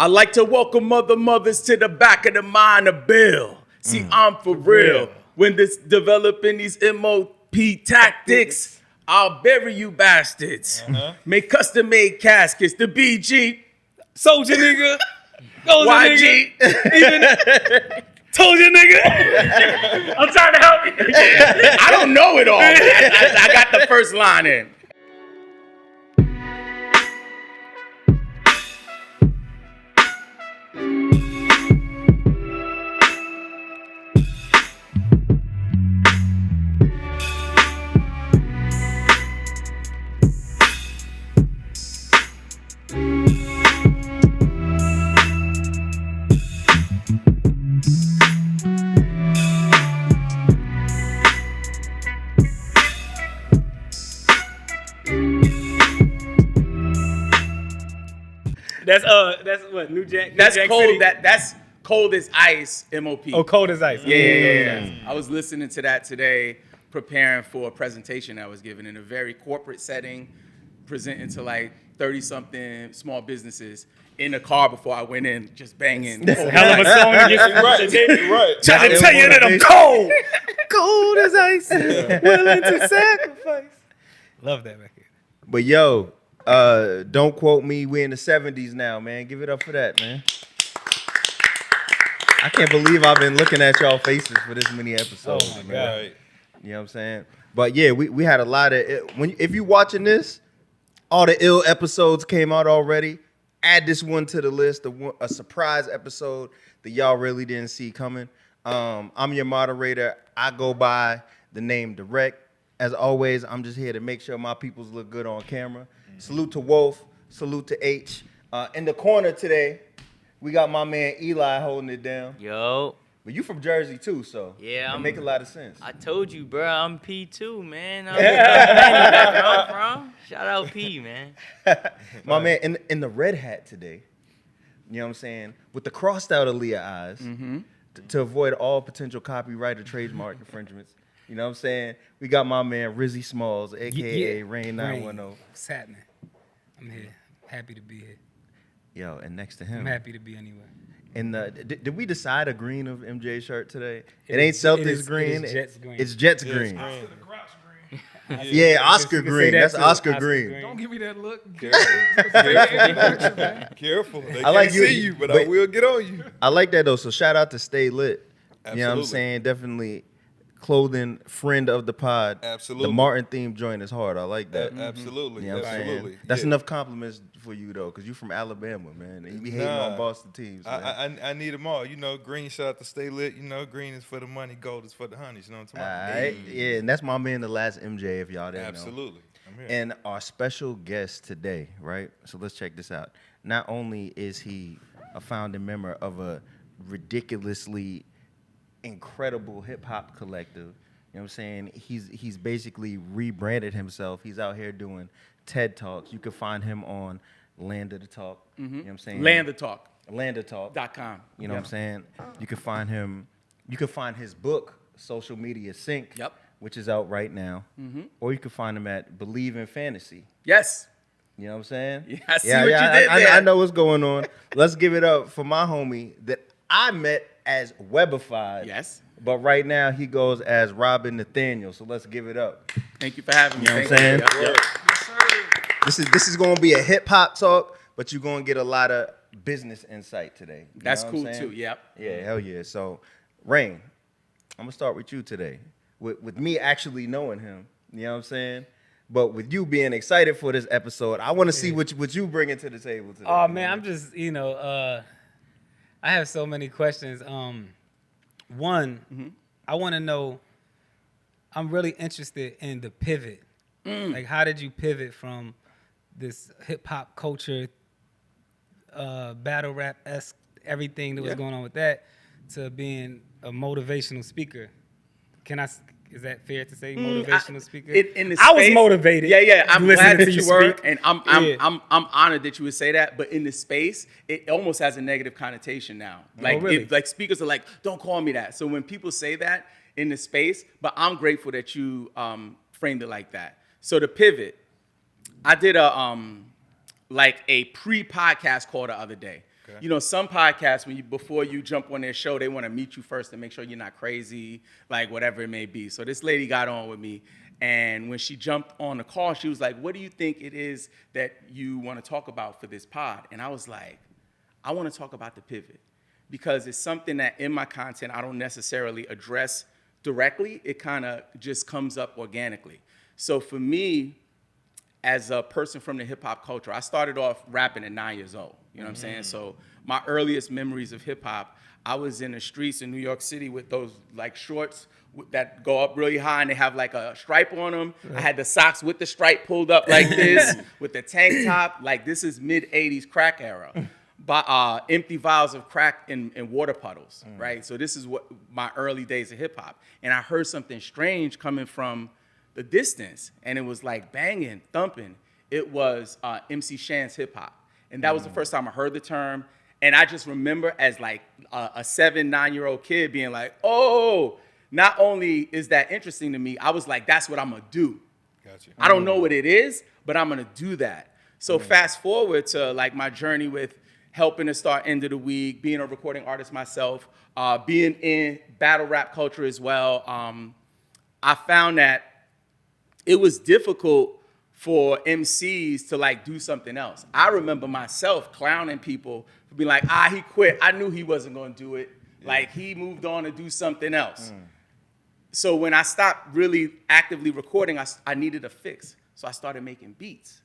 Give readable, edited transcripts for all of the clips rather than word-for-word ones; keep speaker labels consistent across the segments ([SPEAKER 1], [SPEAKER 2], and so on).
[SPEAKER 1] I like to welcome mothers to the back of the mind of Bill. See, I'm for real. When this developing these MOP tactics, I'll bury you bastards. Make custom-made caskets. The BG.
[SPEAKER 2] Soldier nigga.
[SPEAKER 1] YG.
[SPEAKER 2] Even told you nigga. I'm trying to help you.
[SPEAKER 1] I don't know it all. I got the first line in.
[SPEAKER 2] That's what New Jack.
[SPEAKER 1] That's
[SPEAKER 2] Jack
[SPEAKER 1] cold.
[SPEAKER 2] City?
[SPEAKER 1] That's cold as ice. MOP.
[SPEAKER 2] Oh, cold as ice.
[SPEAKER 1] Yeah. I was listening to that today, preparing for a presentation I was giving in a very corporate setting, presenting to like 30-something small businesses in the car before I went in, just banging.
[SPEAKER 2] Hell of a song to get
[SPEAKER 3] Right.
[SPEAKER 2] Trying to tell you that I'm cold. Cold as ice. Willing to sacrifice. Love that record.
[SPEAKER 4] But yo, don't quote me. We're in the 70s now, man. Give it up for that, man. I can't believe I've been looking at y'all faces for this many episodes.
[SPEAKER 2] Oh, my
[SPEAKER 4] man.
[SPEAKER 2] God.
[SPEAKER 3] Right.
[SPEAKER 4] You know what I'm saying? But yeah, we had a lot of if you watching this, all the ill episodes came out already. Add this one to the list, a surprise episode that y'all really didn't see coming. I'm your moderator. I go by the name Drect. As always, I'm just here to make sure my peoples look good on camera. Salute to Wolf. Salute to H. In the corner today, we got my man Eli holding it down.
[SPEAKER 5] Yo.
[SPEAKER 4] But you from Jersey too, so
[SPEAKER 5] Yeah,
[SPEAKER 4] it make a lot of sense.
[SPEAKER 5] I told you, bro. I'm P2, man. I'm where I'm from. Shout out P, man.
[SPEAKER 4] My man in the red hat today, you know what I'm saying, with the crossed out Aaliyah eyes, to avoid all potential copyright or trademark infringements. You know what I'm saying? We got my man Rizzy Smalls, a.k.a. Rain 910.
[SPEAKER 2] What's happening? I'm here. Happy to be here.
[SPEAKER 4] Yo, and next to him.
[SPEAKER 2] I'm happy to be anywhere.
[SPEAKER 4] And did we decide a green of MJ's shirt today? It ain't Celtics green.
[SPEAKER 2] It is Jets green.
[SPEAKER 4] It's Jets green.
[SPEAKER 3] Green.
[SPEAKER 4] Yeah, Oscar
[SPEAKER 2] You can say
[SPEAKER 4] green.
[SPEAKER 2] that
[SPEAKER 4] That's
[SPEAKER 2] too.
[SPEAKER 4] Oscar
[SPEAKER 2] Oscar
[SPEAKER 4] green.
[SPEAKER 2] green.
[SPEAKER 6] Don't give me that look.
[SPEAKER 3] Careful. They
[SPEAKER 4] I like
[SPEAKER 3] can't
[SPEAKER 4] you-
[SPEAKER 3] see you, but I
[SPEAKER 4] but-
[SPEAKER 3] will get on you.
[SPEAKER 4] I like that though. So shout out to Stay Lit. You know what I'm
[SPEAKER 3] Absolutely.
[SPEAKER 4] saying? Definitely clothing friend of the pod.
[SPEAKER 3] Absolutely.
[SPEAKER 4] The Martin theme joint is hard. I like that.
[SPEAKER 3] Absolutely.
[SPEAKER 4] You know what I'm saying?
[SPEAKER 3] Absolutely.
[SPEAKER 4] That's
[SPEAKER 3] Yeah.
[SPEAKER 4] enough compliments for you though, because you from Alabama, man. And you be hating on Boston teams. Man.
[SPEAKER 3] I need them all. You know, green shout out to Stay Lit. You know, green is for the money, gold is for the honeys. You know what I'm
[SPEAKER 4] All
[SPEAKER 3] talking
[SPEAKER 4] right. Yeah, and that's my man, the last MJ, if y'all didn't
[SPEAKER 3] about?
[SPEAKER 4] know.
[SPEAKER 3] Absolutely. I'm here.
[SPEAKER 4] And our special guest today, right? So let's check this out. Not only is he a founding member of a ridiculously incredible hip hop collective, you know what I'm saying? He's basically rebranded himself. He's out here doing TED Talks. You can find him on Land of the Talk. You know what I'm saying?
[SPEAKER 1] Land of Talk.
[SPEAKER 4] Landatalk.com. You know what I'm
[SPEAKER 1] Yep.
[SPEAKER 4] saying? You can find him. You can find his book, Social Media Sync,
[SPEAKER 1] Yep.
[SPEAKER 4] which is out right now. Or you can find him at Believe in Fantasy.
[SPEAKER 1] Yes.
[SPEAKER 4] You know what I'm saying?
[SPEAKER 1] Yeah, I see what you did
[SPEAKER 4] I
[SPEAKER 1] there.
[SPEAKER 4] know what's going on. Let's give it up for my homie that I met as Webified.
[SPEAKER 1] Yes.
[SPEAKER 4] But right now he goes as Robin Nathaniel. So let's give it up.
[SPEAKER 1] Thank you for having me.
[SPEAKER 4] You know what I'm
[SPEAKER 1] Thank
[SPEAKER 4] saying?
[SPEAKER 1] you. Yep.
[SPEAKER 4] This is going to be a hip hop talk, but you're going to get a lot of business insight today. You
[SPEAKER 1] That's
[SPEAKER 4] know what
[SPEAKER 1] cool
[SPEAKER 4] I'm saying?
[SPEAKER 1] too. Yep.
[SPEAKER 4] Yeah, hell yeah. So, Rain, I'm gonna start with you today. With me actually knowing him, you know what I'm saying? But with you being excited for this episode, I want to see what you bringing to the table today.
[SPEAKER 2] Oh man, I'm just I have so many questions. One, I want to know. I'm really interested in the pivot. Like, how did you pivot from this hip hop culture, battle rap esque, everything that was going on with that, to being a motivational speaker? Is that fair to say, motivational speaker?
[SPEAKER 1] I
[SPEAKER 2] was motivated.
[SPEAKER 1] Yeah. I'm
[SPEAKER 2] listening
[SPEAKER 1] glad that
[SPEAKER 2] to
[SPEAKER 1] you
[SPEAKER 2] you
[SPEAKER 1] were,
[SPEAKER 2] speak.
[SPEAKER 1] and I'm honored that you would say that. But in the space, it almost has a negative connotation now. Like,
[SPEAKER 2] really?
[SPEAKER 1] like speakers are like, "Don't call me that." So when people say that in the space, but I'm grateful that you framed it like that. So the pivot, I did a pre-podcast call the other day.
[SPEAKER 3] Okay.
[SPEAKER 1] You know, some podcasts, before you jump on their show, they want to meet you first and make sure you're not crazy, like whatever it may be. So this lady got on with me, and when she jumped on the call, she was like, "What do you think it is that you want to talk about for this pod?" And I was like, "I want to talk about the pivot, because it's something that in my content I don't necessarily address directly. It kind of just comes up organically." So for me, as a person from the hip hop culture, I started off rapping at 9 years old. You know what I'm saying? So my earliest memories of hip hop, I was in the streets in New York City with those like shorts that go up really high and they have like a stripe on them. I had the socks with the stripe pulled up like this with the tank top. Like this is mid 80s crack era. Empty vials of crack in water puddles, right? So this is what my early days of hip hop. And I heard something strange coming from the distance, and it was like banging, thumping. It was MC Shan's hip hop. And that was the first time I heard the term. And I just remember as like a 7-9-year-old kid being like, oh, not only is that interesting to me, I was like, that's what I'm gonna do.
[SPEAKER 3] Gotcha.
[SPEAKER 1] I don't know what it is, but I'm gonna do that. So fast forward to like my journey with helping to start End of the Week, being a recording artist myself, being in battle rap culture as well. I found that it was difficult for MCs to like do something else. I remember myself clowning people for being like, he quit. I knew he wasn't gonna do it. Like he moved on to do something else. So when I stopped really actively recording, I needed a fix. So I started making beats.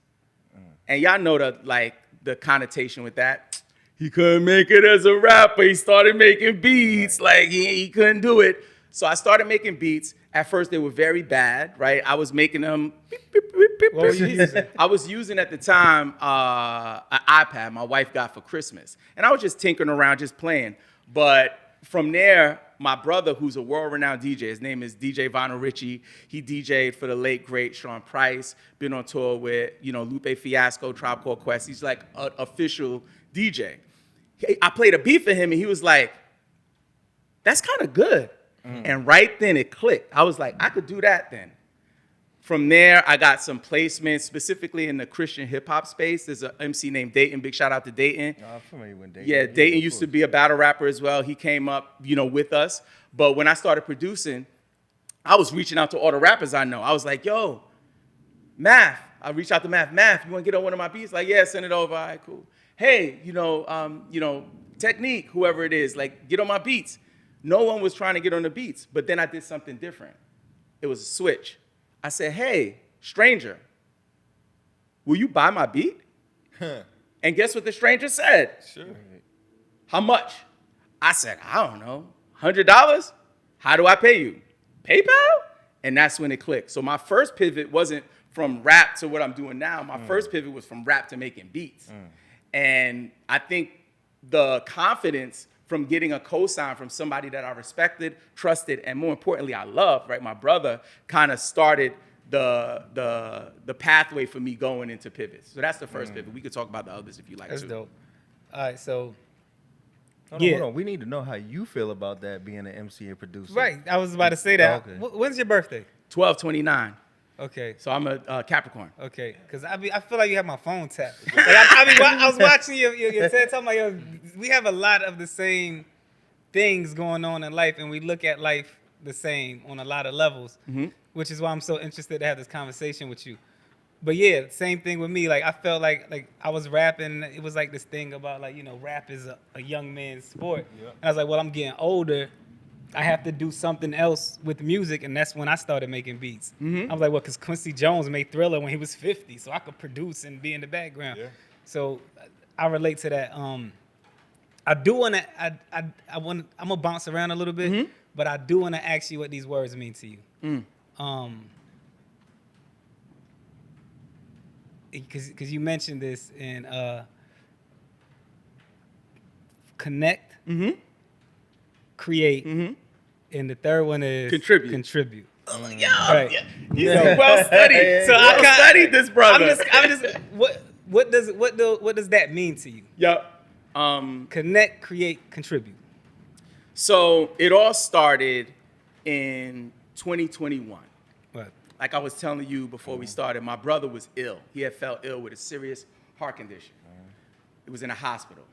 [SPEAKER 1] And y'all know the connotation with that. He couldn't make it as a rapper. He started making beats. Like he couldn't do it. So I started making beats. At first they were very bad, right? I was making them.
[SPEAKER 2] What were you using?
[SPEAKER 1] I was using at the time an iPad my wife got for Christmas. And I was just tinkering around, just playing. But from there, my brother, who's a world-renowned DJ, his name is DJ Vinyl Richie. He DJ'd for the late, great Sean Price, been on tour with, Lupe Fiasco, Tribe Called Quest. He's like an official DJ. I played a beat for him, and he was like, that's kind of good. And right then it clicked. I was like, I could do that then. From there, I got some placements, specifically in the Christian hip hop space. There's an MC named Dayton. Big shout out to Dayton.
[SPEAKER 4] I'm familiar with Dayton.
[SPEAKER 1] Yeah, Dayton used to be a battle rapper as well. He came up, with us. But when I started producing, I was reaching out to all the rappers I know. I was like, yo, Math. I reached out to Math. Math, you want to get on one of my beats? Like, yeah, send it over. All right, cool. Hey, Technique, whoever it is, like, get on my beats. No one was trying to get on the beats. But then I did something different. It was a switch. I said, hey, stranger, will you buy my beat? And guess what the stranger said?
[SPEAKER 3] Sure.
[SPEAKER 1] How much? I said, I don't know, $100? How do I pay you? PayPal? And that's when it clicked. So my first pivot wasn't from rap to what I'm doing now. My first pivot was from rap to making beats. And I think the confidence from getting a cosign from somebody that I respected, trusted, and more importantly, I loved, right? My brother kind of started the pathway for me going into pivots. So that's the first pivot. We could talk about the others if you like
[SPEAKER 2] That's
[SPEAKER 1] to.
[SPEAKER 2] dope. All right, so
[SPEAKER 4] Hold on. We need to know how you feel about that, being an MC and producer.
[SPEAKER 2] right, I was about to say that.
[SPEAKER 4] Okay.
[SPEAKER 2] When's your birthday?
[SPEAKER 1] 12/29.
[SPEAKER 2] Okay.
[SPEAKER 1] So I'm a Capricorn.
[SPEAKER 2] Okay, because I feel like you have my phone tapped. Like I was watching your TED talking about, we have a lot of the same things going on in life, and we look at life the same on a lot of levels, which is why I'm so interested to have this conversation with you. But yeah, same thing with me. Like I felt like I was rapping. It was like this thing about rap is a young man's sport.
[SPEAKER 3] Yeah.
[SPEAKER 2] And I was like, well, I'm getting older. I have to do something else with music, and that's when I started making beats. I was like, well, because Quincy Jones made Thriller when he was 50, so I could produce and be in the background.
[SPEAKER 3] Yeah.
[SPEAKER 2] So I relate to that. I do want to. I'm gonna bounce around a little bit, but I do want to ask you what these words mean to you. Because you mentioned this in connect, create, and the third one is contribute. Right.
[SPEAKER 1] Yeah. Well studied.
[SPEAKER 2] So I
[SPEAKER 1] well studied this brother.
[SPEAKER 2] I'm just. What does that mean to you?
[SPEAKER 1] Yep.
[SPEAKER 2] Connect, create, contribute.
[SPEAKER 1] So it all started in 2021.
[SPEAKER 2] What?
[SPEAKER 1] Like I was telling you before we started, my brother was ill. He had fell ill with a serious heart condition. It was in a hospital.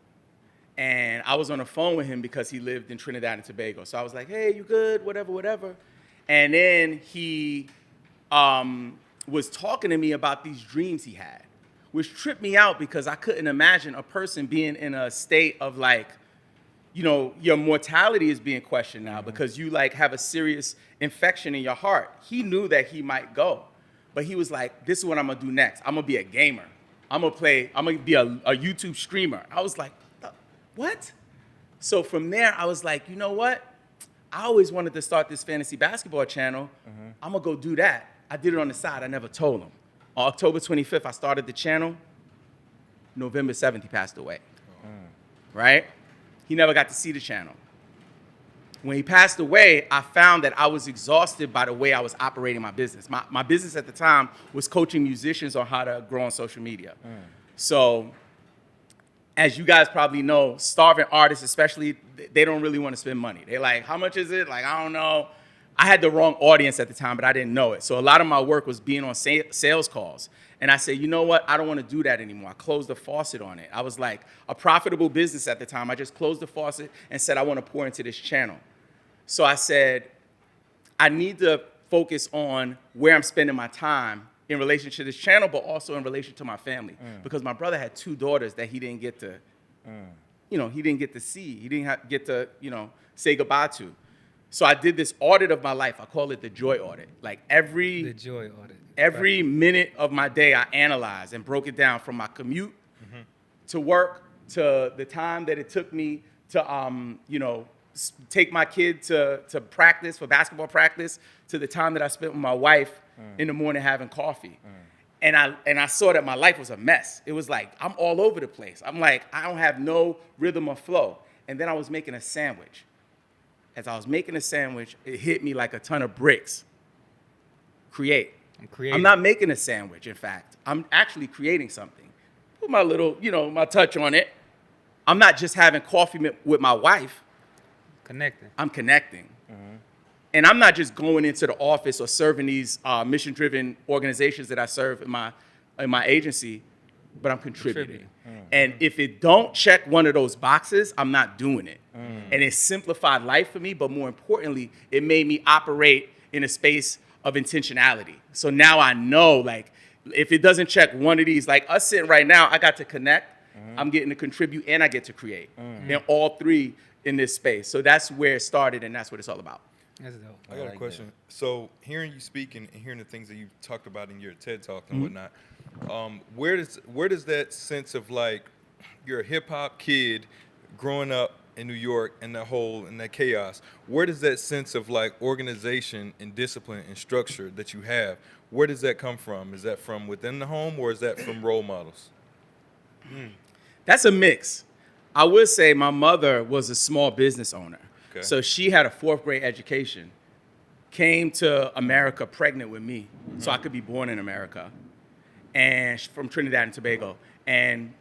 [SPEAKER 1] And I was on the phone with him because he lived in Trinidad and Tobago. So I was like, hey, you good? Whatever. And then he was talking to me about these dreams he had, which tripped me out because I couldn't imagine a person being in a state of like, you know, your mortality is being questioned now because you like have a serious infection in your heart. He knew that he might go, but he was like, this is what I'm gonna do next. I'm gonna be a gamer. I'm gonna be a YouTube streamer. I was like, what? So from there, I was like, you know what? I always wanted to start this fantasy basketball channel. I'm gonna go do that. I did it on the side. I never told him. On October 25th, I started the channel. November 7th, he passed away. Right? He never got to see the channel. When he passed away, I found that I was exhausted by the way I was operating my business. My business at the time was coaching musicians on how to grow on social media. So, as you guys probably know, starving artists especially, they don't really want to spend money. They're like, how much is it? Like, I don't know. I had the wrong audience at the time, but I didn't know it. So a lot of my work was being on sales calls. And I said, you know what? I don't want to do that anymore. I closed the faucet on it. I was like a profitable business at the time. I just closed the faucet and said, I want to pour into this channel. So I said, I need to focus on where I'm spending my time in relation to this channel, but also in relation to my family. Because my brother had 2 daughters that he didn't get to, you know, he didn't get to see. He didn't get to, you know, say goodbye to. So I did this audit of my life. I call it the joy audit. Like
[SPEAKER 2] The joy audit.
[SPEAKER 1] every minute of my day, I analyzed and broke it down from my commute to work to the time that it took me to, you know, take my kid to practice, for basketball practice, to the time that I spent with my wife in the morning having coffee. And I saw that my life was a mess. It was like, I'm all over the place. I'm like, I don't have no rhythm or flow. And then I was making a sandwich. As I was making a sandwich, it hit me like a ton of bricks. Create. I'm not making a sandwich, in fact. I'm actually creating something. Put my little, you know, my touch on it. I'm not just having coffee with my wife.
[SPEAKER 2] Connecting.
[SPEAKER 1] I'm connecting. And I'm not just going into the office or serving these mission-driven organizations that I serve in my agency, but I'm contributing. And if it don't check one of those boxes, I'm not doing it. And it simplified life for me, but more importantly, it made me operate in a space of intentionality. So now I know, like, if it doesn't check one of these, like us sitting right now, I got to connect, I'm getting to contribute, and I get to create. And all 3 in this space. So that's where it started, and that's what it's all about.
[SPEAKER 2] That's dope.
[SPEAKER 3] I got a question. So hearing you speak and hearing the things that you talked about in your TED Talk and whatnot, where does that sense of like you're a hip hop kid growing up in New York and that chaos, where does that sense of like organization and discipline and structure that you have, where does that come from? Is that from within the home or is that from role models?
[SPEAKER 1] That's a mix. I would say my mother was a small business owner.
[SPEAKER 3] Okay.
[SPEAKER 1] So she had a 4th grade education, came to America pregnant with me, so I could be born in America, and from Trinidad and Tobago, and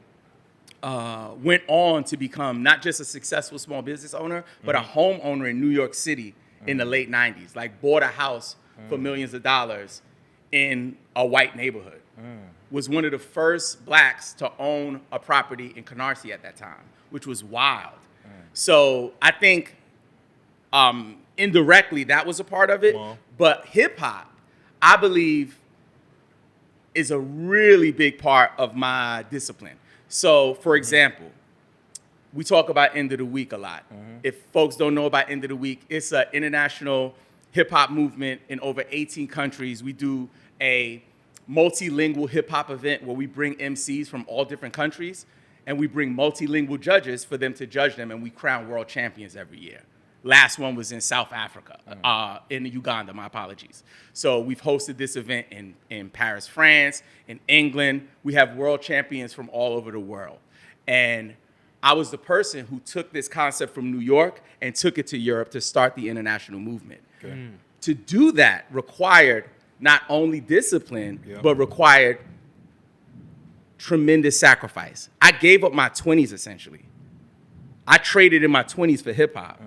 [SPEAKER 1] went on to become not just a successful small business owner, but a homeowner in New York City in the late 90s, like bought a house for millions of dollars in a white neighborhood. Was one of the first blacks to own a property in Canarsie at that time, which was wild. So I think indirectly that was a part of it, but hip hop, I believe, is a really big part of my discipline. So, for example, we talk about End of the Week a lot. If folks don't know about End of the Week, it's an international hip-hop movement in over 18 countries. We do a multilingual hip-hop event where we bring MCs from all different countries, and we bring multilingual judges for them to judge them, and we crown world champions every year. Last one was in South Africa, in Uganda, my apologies. So we've hosted this event in Paris, France, in England. We have world champions from all over the world. And I was the person who took this concept from New York and took it to Europe to start the international movement. Okay. To do that required not only discipline, but required tremendous sacrifice. I gave up my 20s, essentially. I traded in my 20s for hip hop.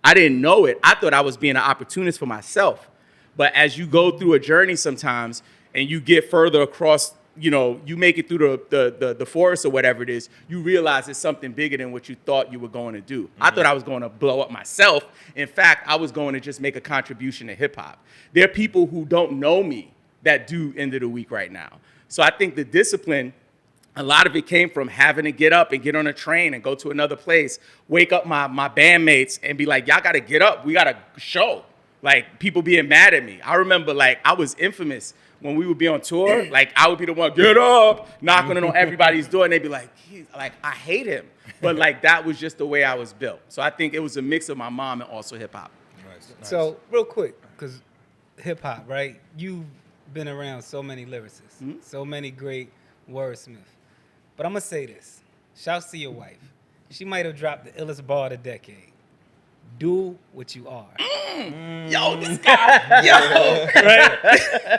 [SPEAKER 1] I didn't know it. I thought I was being an opportunist for myself. But as you go through a journey sometimes and you get further across you make it through the forest or whatever it is, you realize it's something bigger than what you thought you were going to do. I thought I was going to blow up myself. In fact, I was going to just make a contribution to hip hop. There are people who don't know me that do End of the Week right now. So I think the discipline, a lot of it came from having to get up and get on a train and go to another place, wake up my bandmates and be like, y'all got to get up. We got a show. Like, people being mad at me. I remember, like, I was infamous when we would be on tour. Like, I would be the one, get up, knocking on everybody's door, and they'd be like, I hate him. But, like, that was just the way I was built. So I think it was a mix of my mom and also hip-hop.
[SPEAKER 3] Nice.
[SPEAKER 2] So, real quick, because hip-hop, right? You've been around so many lyricists, so many great wordsmiths. But I'm going to say this. Shouts to your wife. She might have dropped the illest bar of the decade. Do what you are.
[SPEAKER 1] Yo, this guy. Yo.
[SPEAKER 2] Right?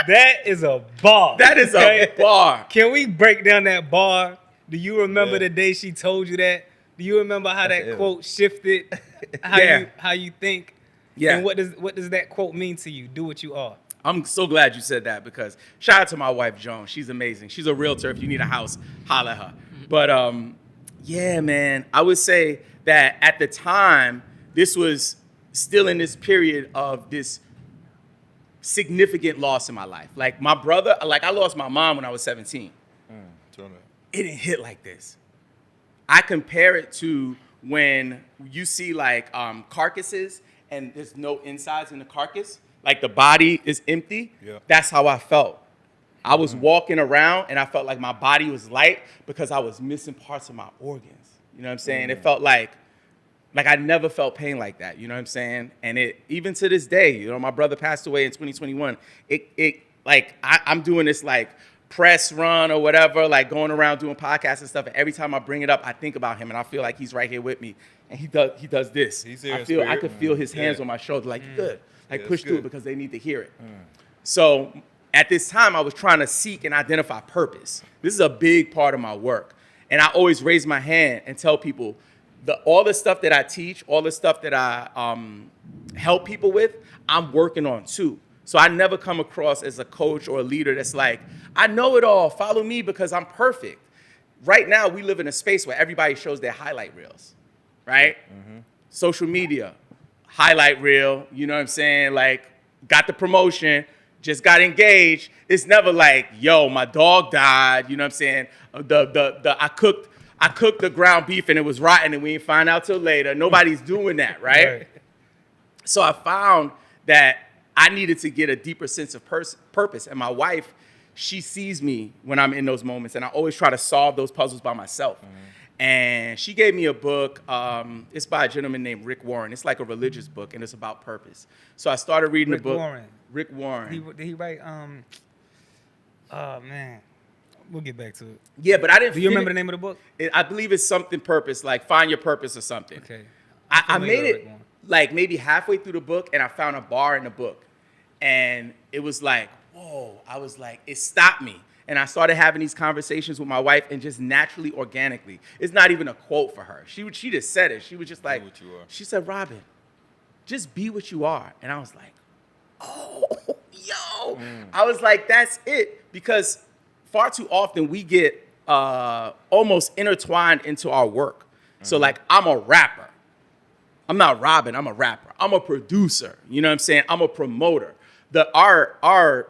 [SPEAKER 2] That is a bar.
[SPEAKER 1] That is a bar.
[SPEAKER 2] Can we break down that bar? Do you remember the day she told you that? Do you remember how that quote shifted how you think?
[SPEAKER 1] Yeah.
[SPEAKER 2] And what does that quote mean to you? Do what you are.
[SPEAKER 1] I'm so glad you said that, because shout out to my wife, Joan. She's amazing. She's a realtor. If you need a house, holla at her. But yeah, man, I would say that at the time, this was still in this period of this significant loss in my life. Like, my brother, like, I lost my mom when I was 17. It didn't hit like this. I compare it to when you see, like, carcasses and there's no insides in the carcass. Like, the body is empty.
[SPEAKER 3] Yeah.
[SPEAKER 1] That's how I felt. I was walking around and I felt like my body was light because I was missing parts of my organs. You know what I'm saying? It felt like I never felt pain like that. You know what I'm saying? And it, even to this day, you know, my brother passed away in 2021. I'm doing this, like, press run or whatever, like, going around doing podcasts and stuff. And every time I bring it up, I think about him and I feel like he's right here with me. And he does this.
[SPEAKER 3] He's here
[SPEAKER 1] I
[SPEAKER 3] in
[SPEAKER 1] feel, I
[SPEAKER 3] spirit.
[SPEAKER 1] could feel his hands on my shoulder, like, you good. Like,
[SPEAKER 3] Yeah,
[SPEAKER 1] push
[SPEAKER 3] that's
[SPEAKER 1] through it
[SPEAKER 3] good.
[SPEAKER 1] because they need to hear it. So at this time, I was trying to seek and identify purpose. This is a big part of my work. And I always raise my hand and tell people, all the stuff that I teach, all the stuff that I help people with, I'm working on too. So I never come across as a coach or a leader that's like, I know it all, follow me because I'm perfect. Right now, we live in a space where everybody shows their highlight reels, right? Social media, highlight reel, you know what I'm saying? Like, got the promotion, just got engaged. It's never like, yo, my dog died, you know what I'm saying? I cooked the ground beef and it was rotten and we didn't find out till later. Nobody's doing that, right? So I found that I needed to get a deeper sense of purpose. And my wife, she sees me when I'm in those moments, and I always try to solve those puzzles by myself. And she gave me a book. It's by a gentleman named Rick Warren. It's like a religious book, and it's about purpose. So I started reading the book. Rick Warren.
[SPEAKER 2] Did he write? Oh man, we'll get back to it.
[SPEAKER 1] Yeah, but I didn't.
[SPEAKER 2] Do you remember the name of the book?
[SPEAKER 1] I believe it's something purpose, like find your purpose or something.
[SPEAKER 2] Okay.
[SPEAKER 1] I made it like maybe halfway through the book, and I found a bar in the book, and it was like, whoa! I was like, it stopped me, and I started having these conversations with my wife, and just naturally, organically. It's not even a quote for her. She just said it. She was just like,
[SPEAKER 3] what you are.
[SPEAKER 1] She said, Robin, just be what you are, and I was like, oh, yo! I was like, that's it, because far too often we get almost intertwined into our work. So like, I'm a rapper. I'm not Robin, I'm a rapper. I'm a producer, you know what I'm saying? I'm a promoter. Our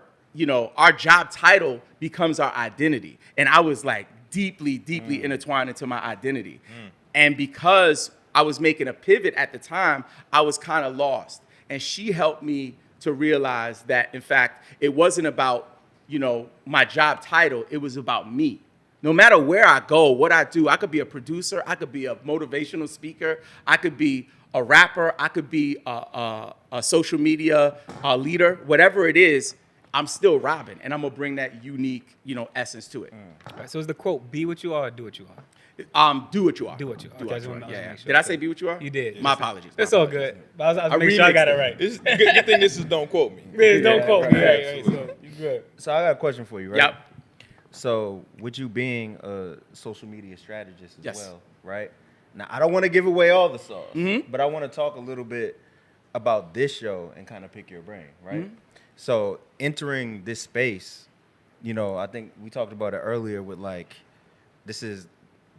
[SPEAKER 1] job title becomes our identity. And I was like deeply intertwined into my identity. And because I was making a pivot at the time, I was kind of lost. And she helped me to realize that, in fact, it wasn't about, my job title, it was about me. No matter where I go, what I do, I could be a producer, I could be a motivational speaker, I could be a rapper, I could be a social media leader, whatever it is, I'm still Robin, and I'm gonna bring that unique, essence to it.
[SPEAKER 2] All right, so is the quote, be what you are or do what you are?
[SPEAKER 1] Do what you are.
[SPEAKER 2] Do what you are.
[SPEAKER 1] Do
[SPEAKER 2] Okay,
[SPEAKER 1] what you are.
[SPEAKER 2] I just
[SPEAKER 1] Yeah.
[SPEAKER 2] wanna make sure.
[SPEAKER 1] Did I say be what you are?
[SPEAKER 2] You did.
[SPEAKER 1] My apologies.
[SPEAKER 2] It's all good. But I was making sure I got it right.
[SPEAKER 3] It's good thing this is don't quote me.
[SPEAKER 2] Don't quote me. Right, so you good.
[SPEAKER 4] So I got a question for you, right?
[SPEAKER 1] Yep.
[SPEAKER 4] So with you being a social media strategist as
[SPEAKER 1] Yes.
[SPEAKER 4] well, right? Now I don't want to give away all the sauce, but I want to talk a little bit about this show and kind of pick your brain, right? So entering this space, you know, I think we talked about it earlier with like, this is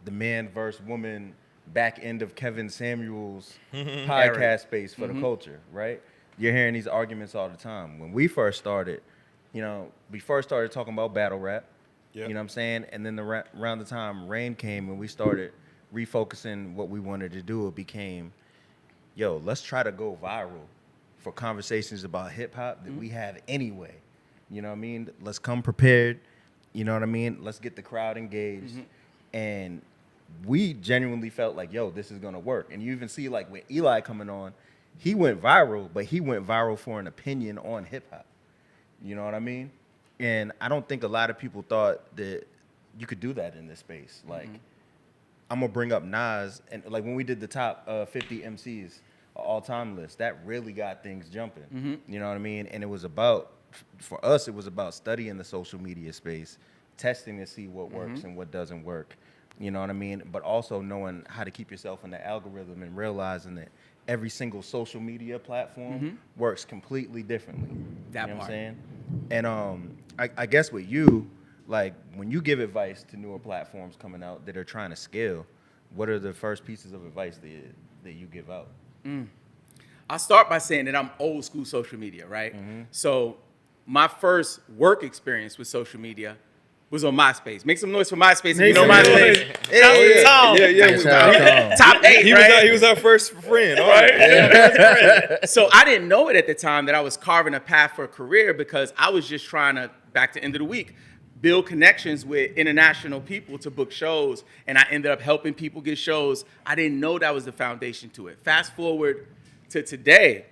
[SPEAKER 4] the man versus woman back end of Kevin Samuel's podcast space for the culture, right? You're hearing these arguments all the time. When we first started, you know, we first started talking about battle rap, you know what I'm saying? And then around the time Rain came and we started refocusing what we wanted to do, it became, yo, let's try to go viral for conversations about hip hop that we have anyway. You know what I mean? Let's come prepared. You know what I mean? Let's get the crowd engaged. And we genuinely felt like, yo, this is gonna work. And you even see like with Eli coming on, he went viral, but he went viral for an opinion on hip hop. You know what I mean? And I don't think a lot of people thought that you could do that in this space. Like, I'm gonna bring up Nas, and like when we did the top 50 MCs all-time list, that really got things jumping. You know what I mean? And it was about, for us, it was about studying the social media space, testing to see what works and what doesn't work. You know what I mean? But also knowing how to keep yourself in the algorithm and realizing that every single social media platform works completely differently.
[SPEAKER 1] That
[SPEAKER 4] you know
[SPEAKER 1] part.
[SPEAKER 4] what I'm saying? And I guess with you, like when you give advice to newer platforms coming out that are trying to scale, what are the first pieces of advice that you give out?
[SPEAKER 1] I'll start by saying that I'm old school social media, right? So my first work experience with social media was on MySpace. Make some noise for MySpace if you know MySpace. Top 8, right?
[SPEAKER 3] He was our first friend,
[SPEAKER 1] So I didn't know it at the time that I was carving a path for a career because I was just trying to, back to end of the week, build connections with international people to book shows, and I ended up helping people get shows. I didn't know that was the foundation to it. Fast forward to today,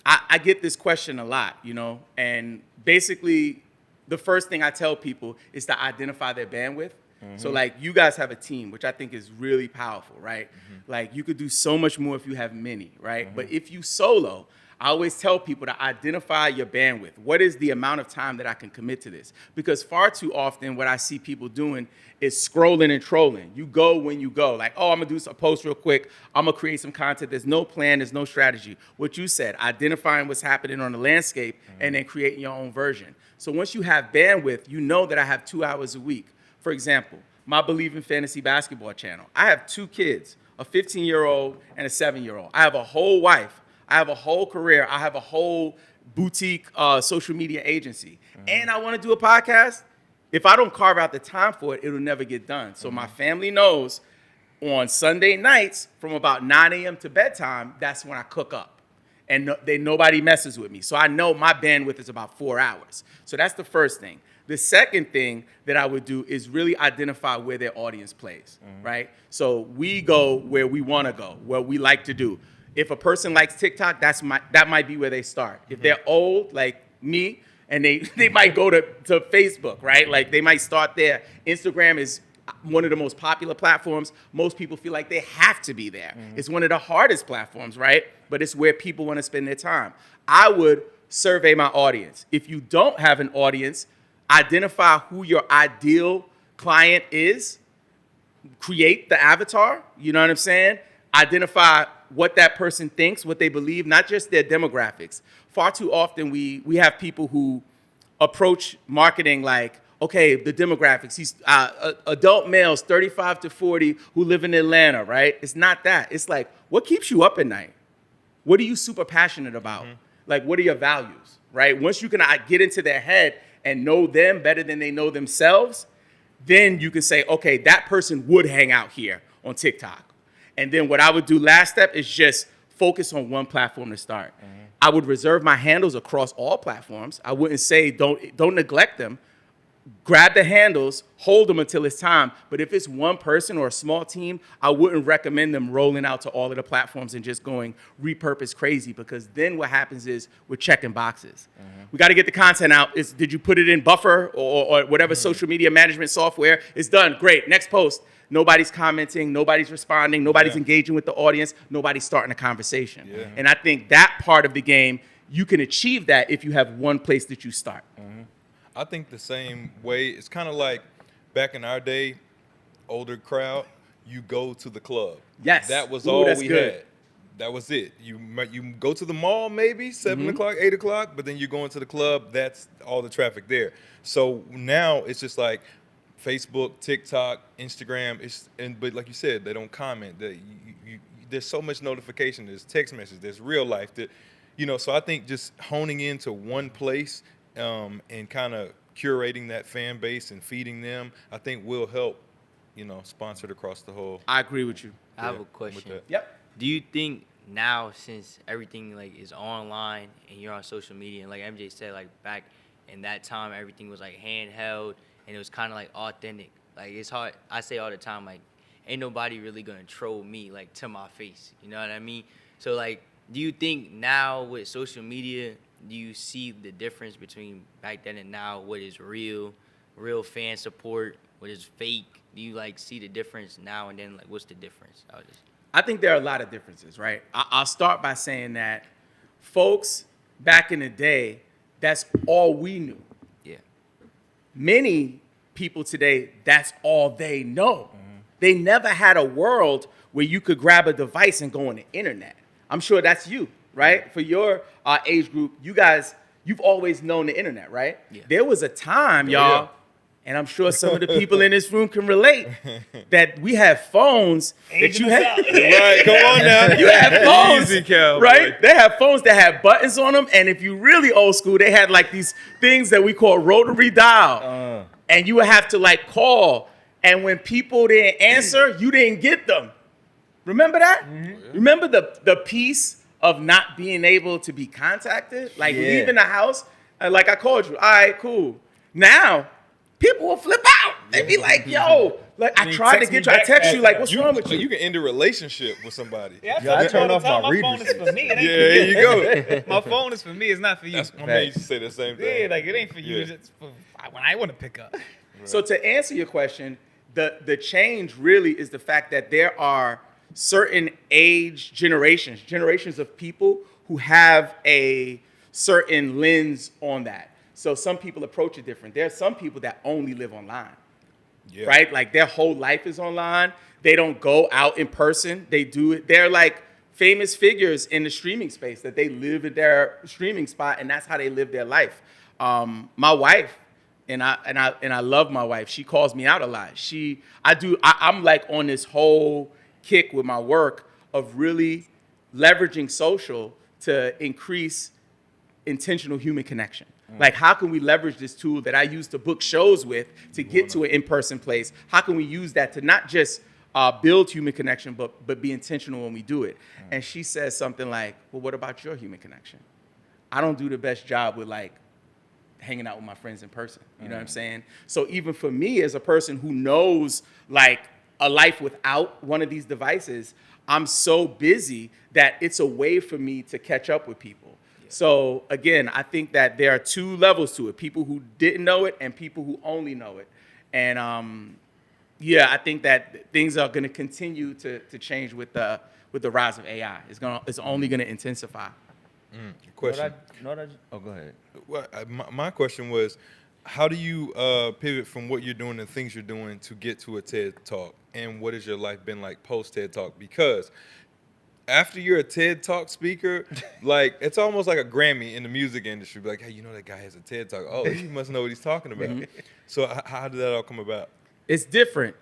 [SPEAKER 1] I get this question a lot, you know, and basically the first thing I tell people is to identify their bandwidth. So like you guys have a team, which I think is really powerful, right? Like you could do so much more if you have many, right? But if you solo, I always tell people to identify your bandwidth. What is the amount of time that I can commit to this? Because far too often what I see people doing is scrolling and trolling. You go when you go. Like, oh, I'm gonna do a post real quick. I'm gonna create some content. There's no plan, there's no strategy. What you said, identifying what's happening on the landscape and then creating your own version. So once you have bandwidth, you know that I have 2 hours a week. For example, my Believe in Fantasy basketball channel. I have 2 kids, a 15-year-old and a 7-year-old. I have a whole wife. I have a whole career. I have a whole boutique social media agency. And I want to do a podcast. If I don't carve out the time for it, it'll never get done. So my family knows on Sunday nights from about 9 a.m. to bedtime, that's when I cook up. And nobody messes with me. So I know my bandwidth is about 4 hours. So that's the first thing. The second thing that I would do is really identify where their audience plays, right? So we go where we want to go, where we like to do. If a person likes TikTok, that might be where they start. If they're old, like me, and they might go to Facebook, right? Like they might start there. Instagram is one of the most popular platforms. Most people feel like they have to be there. It's one of the hardest platforms, right? But it's where people want to spend their time. I would survey my audience. If you don't have an audience, identify who your ideal client is, create the avatar, you know what I'm saying? Identify what that person thinks, what they believe, not just their demographics. Far too often we have people who approach marketing like, okay, the demographics, he's adult males, 35 to 40 who live in Atlanta, right? It's not that. It's like, what keeps you up at night? What are you super passionate about? Like, what are your values, right? Once you can get into their head and know them better than they know themselves, then you can say, okay, that person would hang out here on TikTok. And then what I would do last step is just focus on one platform to start. I would reserve my handles across all platforms. I wouldn't say don't neglect them. Grab the handles, hold them until it's time. But if it's one person or a small team, I wouldn't recommend them rolling out to all of the platforms and just going repurpose crazy, because then what happens is we're checking boxes. We got to get the content out. Did you put it in Buffer or whatever social media management software? It's done. Great. Next post. Nobody's commenting. Nobody's responding. Nobody's engaging with the audience. Nobody's starting a conversation. And I think that part of the game, you can achieve that if you have one place that you start.
[SPEAKER 3] I think the same way. It's kind of like back in our day, older crowd, you go to the club.
[SPEAKER 1] Yes.
[SPEAKER 3] That was
[SPEAKER 1] Ooh,
[SPEAKER 3] all
[SPEAKER 1] that's
[SPEAKER 3] we
[SPEAKER 1] good.
[SPEAKER 3] had. that was it. You go to the mall maybe 7 o'clock, 8 o'clock, but then you're going to the club. That's all the traffic there. So now it's just like Facebook, TikTok, Instagram. But like you said, they don't comment. There's so much notification. There's text messages. There's real life. So I think just honing into one place and kind of curating that fan base and feeding them, I think will help. Sponsored across the whole.
[SPEAKER 1] I agree with you.
[SPEAKER 5] I have a question.
[SPEAKER 1] Yep.
[SPEAKER 5] Do you think now, since everything like is online and you're on social media, and like MJ said, like back in that time, everything was like handheld and it was kind of like authentic. Like it's hard. I say all the time, like ain't nobody really gonna troll me like to my face. You know what I mean? So like, do you think now with social media, do you see the difference between back then and now? What is real fan support? What is fake? Do you like see the difference now and then? Like, what's the difference?
[SPEAKER 1] I think there are a lot of differences, right? I'll start by saying that folks back in the day, that's all we knew.
[SPEAKER 5] Yeah.
[SPEAKER 1] Many people today, that's all they know. They never had a world where you could grab a device and go on the internet. I'm sure that's you, right? For your age group, you guys, you've always known the internet, right?
[SPEAKER 5] Yeah.
[SPEAKER 1] There was a time, y'all, and I'm sure some of the people in this room can relate, that we had phones that you had.
[SPEAKER 3] Right, come on now.
[SPEAKER 1] You had phones,
[SPEAKER 3] Easy, cowboy.
[SPEAKER 1] right? They had phones that had buttons on them, and if you really old school, they had like these things that we call rotary dial, and you would have to like call, and when people didn't answer, you didn't get them. Remember that? Remember the piece of not being able to be contacted, like leaving the house, and like I called you. All right, cool. Now people will flip out. They be like, "Yo, like I tried to get you. I text you, like, what's wrong with you?"
[SPEAKER 3] You can end a relationship with somebody.
[SPEAKER 2] Yeah,
[SPEAKER 4] I turned off my read
[SPEAKER 2] phone is for me. It ain't
[SPEAKER 3] There you go.
[SPEAKER 2] My phone is for me. It's not for you.
[SPEAKER 3] I mean, you should say the same thing.
[SPEAKER 2] Yeah, like it ain't for you.
[SPEAKER 3] Yeah.
[SPEAKER 2] It's for when I want to pick up.
[SPEAKER 1] So to answer your question, the change really is the fact that there are certain generations of people who have a certain lens on that. So some people approach it different. There are some people that only live online, right? Like their whole life is online. They don't go out in person. They do it. They're like famous figures in the streaming space that they live at their streaming spot, and that's how they live their life. My wife, and I love my wife. She calls me out a lot. I'm like on this whole kick with my work of really leveraging social to increase intentional human connection. Like, how can we leverage this tool that I use to book shows with to get to an in-person place? How can we use that to not just build human connection, but be intentional when we do it? And she says something like, well, what about your human connection? I don't do the best job with like hanging out with my friends in person. You know what I'm saying? So even for me as a person who knows like a life without one of these devices, I'm so busy that it's a way for me to catch up with people. So again, I think that there are two levels to it: people who didn't know it and people who only know it. And I think that things are going to continue to change with the rise of AI. It's only going to intensify.
[SPEAKER 3] Question.
[SPEAKER 4] Oh, go ahead.
[SPEAKER 3] Well, my question was, how do you pivot from what you're doing and things you're doing to get to a TED Talk? And what has your life been like post TED Talk? Because after you're a TED Talk speaker, like it's almost like a Grammy in the music industry. Be like, hey, you know that guy has a TED Talk. Oh, he must know what he's talking about. So how did that all come about?
[SPEAKER 1] It's different.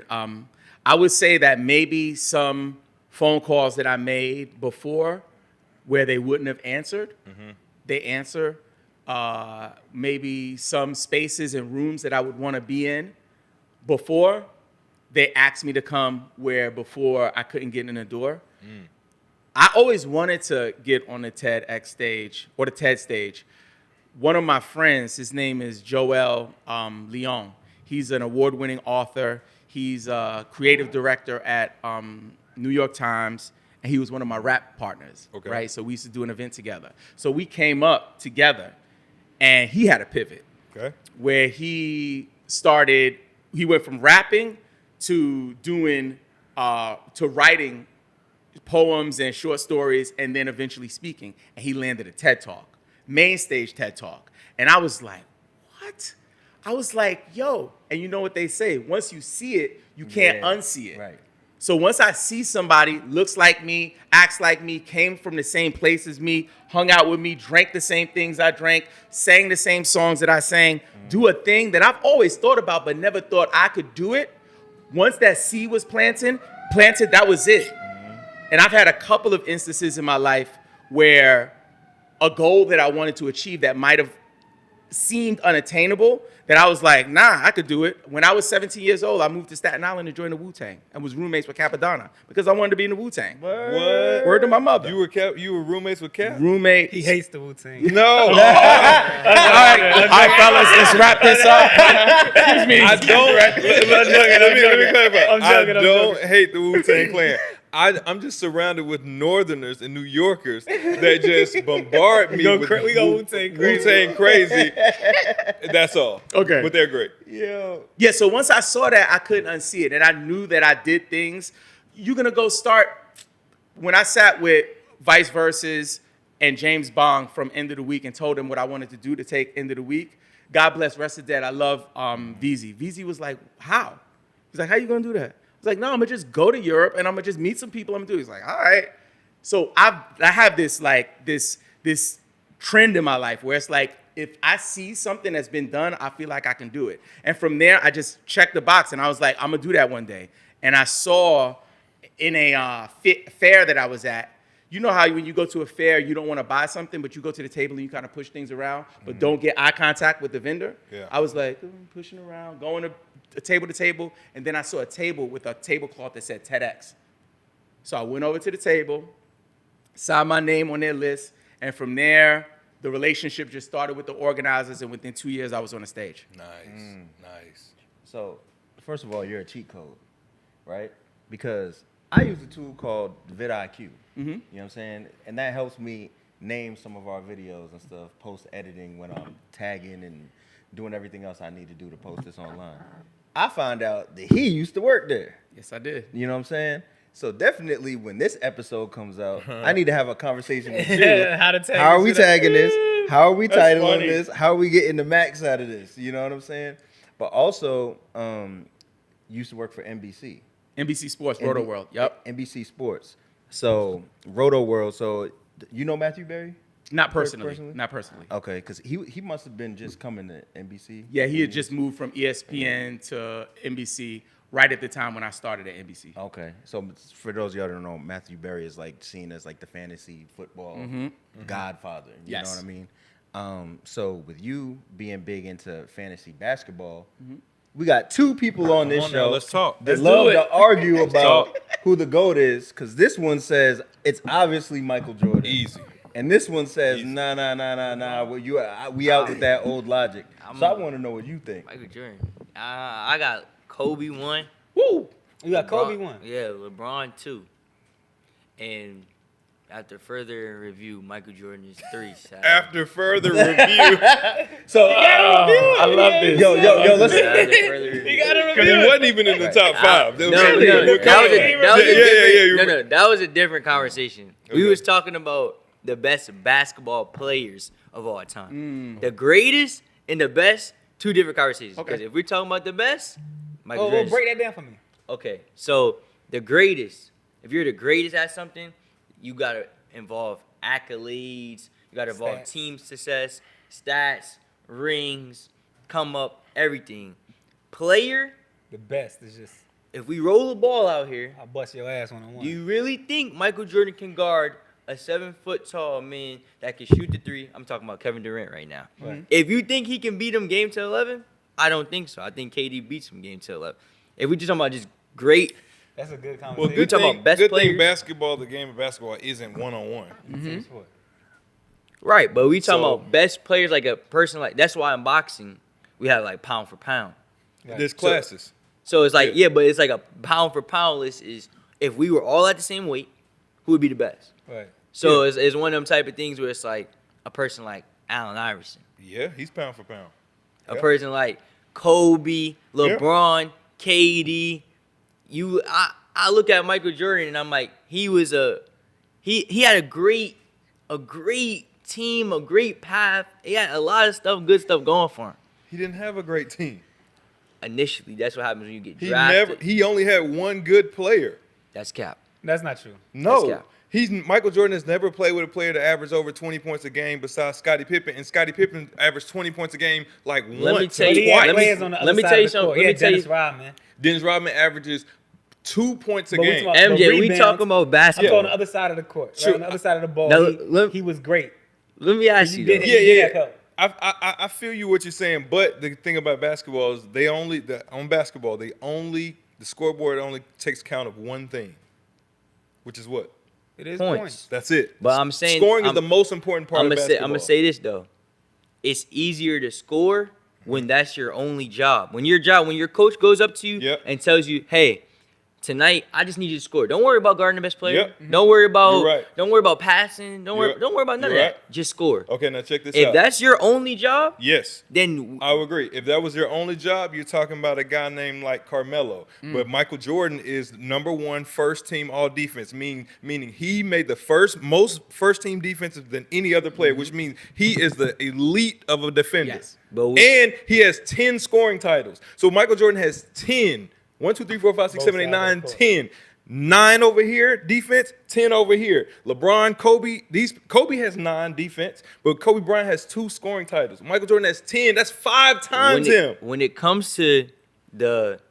[SPEAKER 1] I would say that maybe some phone calls that I made before where they wouldn't have answered, they answer. Maybe some spaces and rooms that I would want to be in before, they asked me to come where before I couldn't get in the door. I always wanted to get on the TEDx stage or the TED stage. One of my friends, his name is Joel Leon. He's an award-winning author. He's a creative director at New York Times, and he was one of my rap partners, right? So we used to do an event together. So we came up together, and he had a pivot where he went from rapping to doing, to writing poems and short stories, and then eventually speaking. And he landed a TED Talk, main stage TED Talk. And I was like, what? I was like, yo, and you know what they say, once you see it, you can't unsee it.
[SPEAKER 4] Right.
[SPEAKER 1] So once I see somebody looks like me, acts like me, came from the same place as me, hung out with me, drank the same things I drank, sang the same songs that I sang, do a thing that I've always thought about but never thought I could do it. Once that seed was planted, that was it. And I've had a couple of instances in my life where a goal that I wanted to achieve that might have seemed unattainable, that I was like, nah, I could do it. When I was 17 years old, I moved to Staten Island to join the Wu-Tang and was roommates with Capadonna because I wanted to be in the Wu-Tang.
[SPEAKER 3] What?
[SPEAKER 1] Word to my mother.
[SPEAKER 3] You were roommates with Cap?
[SPEAKER 1] Roommate.
[SPEAKER 2] He hates the Wu-Tang.
[SPEAKER 3] No.
[SPEAKER 1] All right, fellas, let's wrap this up. Excuse me.
[SPEAKER 3] I don't. Let me clarify.
[SPEAKER 2] I'm joking,
[SPEAKER 3] I
[SPEAKER 2] I'm
[SPEAKER 3] don't
[SPEAKER 2] joking.
[SPEAKER 3] hate the Wu-Tang Clan. I'm just surrounded with Northerners and New Yorkers that just bombard me
[SPEAKER 2] We go
[SPEAKER 3] with
[SPEAKER 2] Wu-Tang crazy.
[SPEAKER 3] Wu-Tang crazy. That's all.
[SPEAKER 1] Okay.
[SPEAKER 3] But they're great.
[SPEAKER 1] Yeah, so once I saw that, I couldn't unsee it. And I knew that I did things. You're going to go start. When I sat with Vice Versus and James Bong from End of the Week and told him what I wanted to do to take End of the Week, God bless, rest of dead. I love VZ. VZ was like, how? He's like, how you going to do that? I was like, no, I'm going to just go to Europe and I'm going to just meet some people I'm going to do. He's like, all right. So I have this like this trend in my life where it's like, if I see something that's been done, I feel like I can do it. And from there, I just checked the box and I was like, I'm going to do that one day. And I saw in a fair that I was at, you know how when you go to a fair, you don't want to buy something, but you go to the table and you kind of push things around, but don't get eye contact with the vendor?
[SPEAKER 3] Yeah.
[SPEAKER 1] I was like, pushing around, going to table, and then I saw a table with a tablecloth that said TEDx. So I went over to the table, signed my name on their list, and from there, the relationship just started with the organizers, and within 2 years, I was on the stage.
[SPEAKER 3] Nice.
[SPEAKER 4] So, first of all, you're a cheat code, right? Because I use a tool called vidIQ. You know what I'm saying? And that helps me name some of our videos and stuff, post-editing when I'm tagging and doing everything else I need to do to post this online. I found out that he used to work there.
[SPEAKER 1] Yes, I did.
[SPEAKER 4] You know what I'm saying? So definitely when this episode comes out, I need to have a conversation with you.
[SPEAKER 2] How to tag
[SPEAKER 4] How are
[SPEAKER 2] this
[SPEAKER 4] we
[SPEAKER 2] to that?
[SPEAKER 4] tagging this? How are we
[SPEAKER 3] That's
[SPEAKER 4] titling
[SPEAKER 3] funny.
[SPEAKER 4] this? How are we getting the max out of this? You know what I'm saying? But also, used to work for NBC.
[SPEAKER 1] NBC Sports, Roto World. Yep.
[SPEAKER 4] NBC Sports. So, Roto World. So, you know Matthew Berry?
[SPEAKER 1] Not personally.
[SPEAKER 4] Personally?
[SPEAKER 1] Not personally.
[SPEAKER 4] Okay, because he must have been just coming to NBC.
[SPEAKER 1] Yeah, he had just moved from ESPN to NBC right at the time when I started at NBC.
[SPEAKER 4] Okay, so for those of y'all that don't know, Matthew Berry is like seen as like the fantasy football godfather. You
[SPEAKER 1] Yes.
[SPEAKER 4] know what I mean? So with you being big into fantasy basketball, we got two people on this
[SPEAKER 3] Come on now,
[SPEAKER 4] show
[SPEAKER 3] let's talk.
[SPEAKER 4] that
[SPEAKER 3] Let's
[SPEAKER 4] love
[SPEAKER 1] do it.
[SPEAKER 4] to argue about
[SPEAKER 3] talk.
[SPEAKER 4] who the GOAT is, because this one says it's obviously Michael Jordan.
[SPEAKER 3] Easy.
[SPEAKER 4] And this one says,
[SPEAKER 3] Easy.
[SPEAKER 4] nah. We out with that old logic. So I
[SPEAKER 5] I'm-
[SPEAKER 4] want to know what you think.
[SPEAKER 5] Michael Jordan. I got Kobe 1.
[SPEAKER 1] Woo!
[SPEAKER 2] You got Kobe
[SPEAKER 5] LeBron-
[SPEAKER 2] 1.
[SPEAKER 5] Yeah, LeBron 2. And after further review, Michael Jordan is 3. Sad.
[SPEAKER 3] After further review,
[SPEAKER 4] So
[SPEAKER 1] I love this.
[SPEAKER 4] yo, let's.
[SPEAKER 5] After further review.
[SPEAKER 3] because he wasn't even in the top five.
[SPEAKER 5] No,
[SPEAKER 3] That was-
[SPEAKER 5] that was a different conversation. We
[SPEAKER 3] Okay.
[SPEAKER 5] was talking about the best basketball players of all time. The greatest and the best, two different conversations.
[SPEAKER 1] Okay.
[SPEAKER 5] Because if we're talking about the best, Michael
[SPEAKER 2] Oh,
[SPEAKER 5] Jordan's-
[SPEAKER 2] break that down for me.
[SPEAKER 5] Okay, so the greatest, if you're the greatest at something, you gotta involve accolades, you gotta involve
[SPEAKER 2] Stats.
[SPEAKER 5] team success, stats, rings, come up, everything. Player,
[SPEAKER 2] The best is just,
[SPEAKER 5] if we roll the ball out here,
[SPEAKER 2] I'll bust your ass one-on-one.
[SPEAKER 5] do you really think Michael Jordan can guard a 7-foot tall man that can shoot the three? I'm talking about Kevin Durant right now.
[SPEAKER 2] Right.
[SPEAKER 5] If you think he can beat him game to 11, I don't think so. I think KD beats him game to 11. If we just talking about just great,
[SPEAKER 2] That's a good
[SPEAKER 3] Well,
[SPEAKER 2] conversation.
[SPEAKER 3] good
[SPEAKER 5] talking
[SPEAKER 3] thing,
[SPEAKER 5] about best
[SPEAKER 3] good thing
[SPEAKER 5] players.
[SPEAKER 3] basketball, the game of basketball, isn't one-on-one.
[SPEAKER 2] Team sport.
[SPEAKER 5] right? But we talking
[SPEAKER 3] So-
[SPEAKER 5] about best players, like a person like that's why in boxing we have like pound for pound.
[SPEAKER 2] Right.
[SPEAKER 3] There's classes.
[SPEAKER 5] So it's like but it's like a pound for pound list is if we were all at the same weight, who would be the best?
[SPEAKER 2] Right.
[SPEAKER 5] So it's one of them type of things where it's like a person like Allen Iverson,
[SPEAKER 3] Yeah, he's pound for pound.
[SPEAKER 5] a
[SPEAKER 3] Yeah.
[SPEAKER 5] person like Kobe, LeBron, KD. I look at Michael Jordan and I'm like, he had a great team, a great path. He had a lot of stuff, good stuff going for him.
[SPEAKER 3] He didn't have a great team.
[SPEAKER 5] Initially, that's what happens when you get drafted.
[SPEAKER 3] He only had one good player.
[SPEAKER 5] That's cap.
[SPEAKER 2] That's not true.
[SPEAKER 3] No.
[SPEAKER 5] That's cap.
[SPEAKER 3] Michael Jordan has never played with a player that averaged over 20 points a game besides Scottie Pippen, and Scottie Pippen averaged 20 points a game like
[SPEAKER 5] Let me
[SPEAKER 3] once.
[SPEAKER 5] tell
[SPEAKER 2] But
[SPEAKER 5] you-
[SPEAKER 2] he had
[SPEAKER 5] let me-
[SPEAKER 2] players on the
[SPEAKER 5] let
[SPEAKER 2] other
[SPEAKER 5] me
[SPEAKER 2] side
[SPEAKER 5] tell you
[SPEAKER 2] of the
[SPEAKER 5] something.
[SPEAKER 2] court.
[SPEAKER 5] Let
[SPEAKER 2] He
[SPEAKER 5] me
[SPEAKER 2] had
[SPEAKER 5] tell you-
[SPEAKER 2] Dennis Rodman.
[SPEAKER 3] Dennis Rodman averages 2 points a
[SPEAKER 2] But we
[SPEAKER 3] game.
[SPEAKER 2] talking about-
[SPEAKER 5] MJ, we
[SPEAKER 2] rebounds.
[SPEAKER 5] talking about
[SPEAKER 2] I'm
[SPEAKER 5] basketball.
[SPEAKER 2] on the other side of the court, right?
[SPEAKER 3] Sure.
[SPEAKER 2] On the other side of the ball.
[SPEAKER 5] Now,
[SPEAKER 2] He was great.
[SPEAKER 5] Let me ask you.
[SPEAKER 2] did
[SPEAKER 5] Though.
[SPEAKER 2] it.
[SPEAKER 3] Yeah,
[SPEAKER 2] He
[SPEAKER 3] yeah.
[SPEAKER 2] had help.
[SPEAKER 3] I feel you what you're saying, but the thing about basketball is the scoreboard only takes count of one thing, which is what?
[SPEAKER 2] It is
[SPEAKER 5] Points.
[SPEAKER 2] points.
[SPEAKER 3] That's it.
[SPEAKER 5] But I'm saying
[SPEAKER 3] scoring is
[SPEAKER 5] I'm-
[SPEAKER 3] the most important part of basketball.
[SPEAKER 5] I'm gonna say this though. It's easier to score when that's your only job. When your coach goes up to you
[SPEAKER 3] Yep.
[SPEAKER 5] and tells you, "Hey, tonight I just need you to score. Don't worry about guarding the best player.
[SPEAKER 3] Yep.
[SPEAKER 5] Don't worry about
[SPEAKER 3] You're right.
[SPEAKER 5] don't worry about passing. Don't worry about none of
[SPEAKER 3] You're
[SPEAKER 5] that.
[SPEAKER 3] right.
[SPEAKER 5] Just score.
[SPEAKER 3] Okay, now check this
[SPEAKER 5] If
[SPEAKER 3] out.
[SPEAKER 5] that's your only job,
[SPEAKER 3] Yes.
[SPEAKER 5] then
[SPEAKER 3] I would agree. If that was your only job, you're talking about a guy named like Carmelo. But Michael Jordan is #1 first team all defense, meaning he made the most first team defensive than any other player, which means he is the elite of a defender.
[SPEAKER 1] Yes.
[SPEAKER 3] And he has 10 scoring titles. So Michael Jordan has 10. 1, 2, 3, 4, 5, 6, 7, 8, 9, 10. 9 over here, defense, 10 over here. LeBron, Kobe has 9 defense, but Kobe Bryant has 2 scoring titles. Michael Jordan has 10. That's 5 times him.
[SPEAKER 5] when it comes to the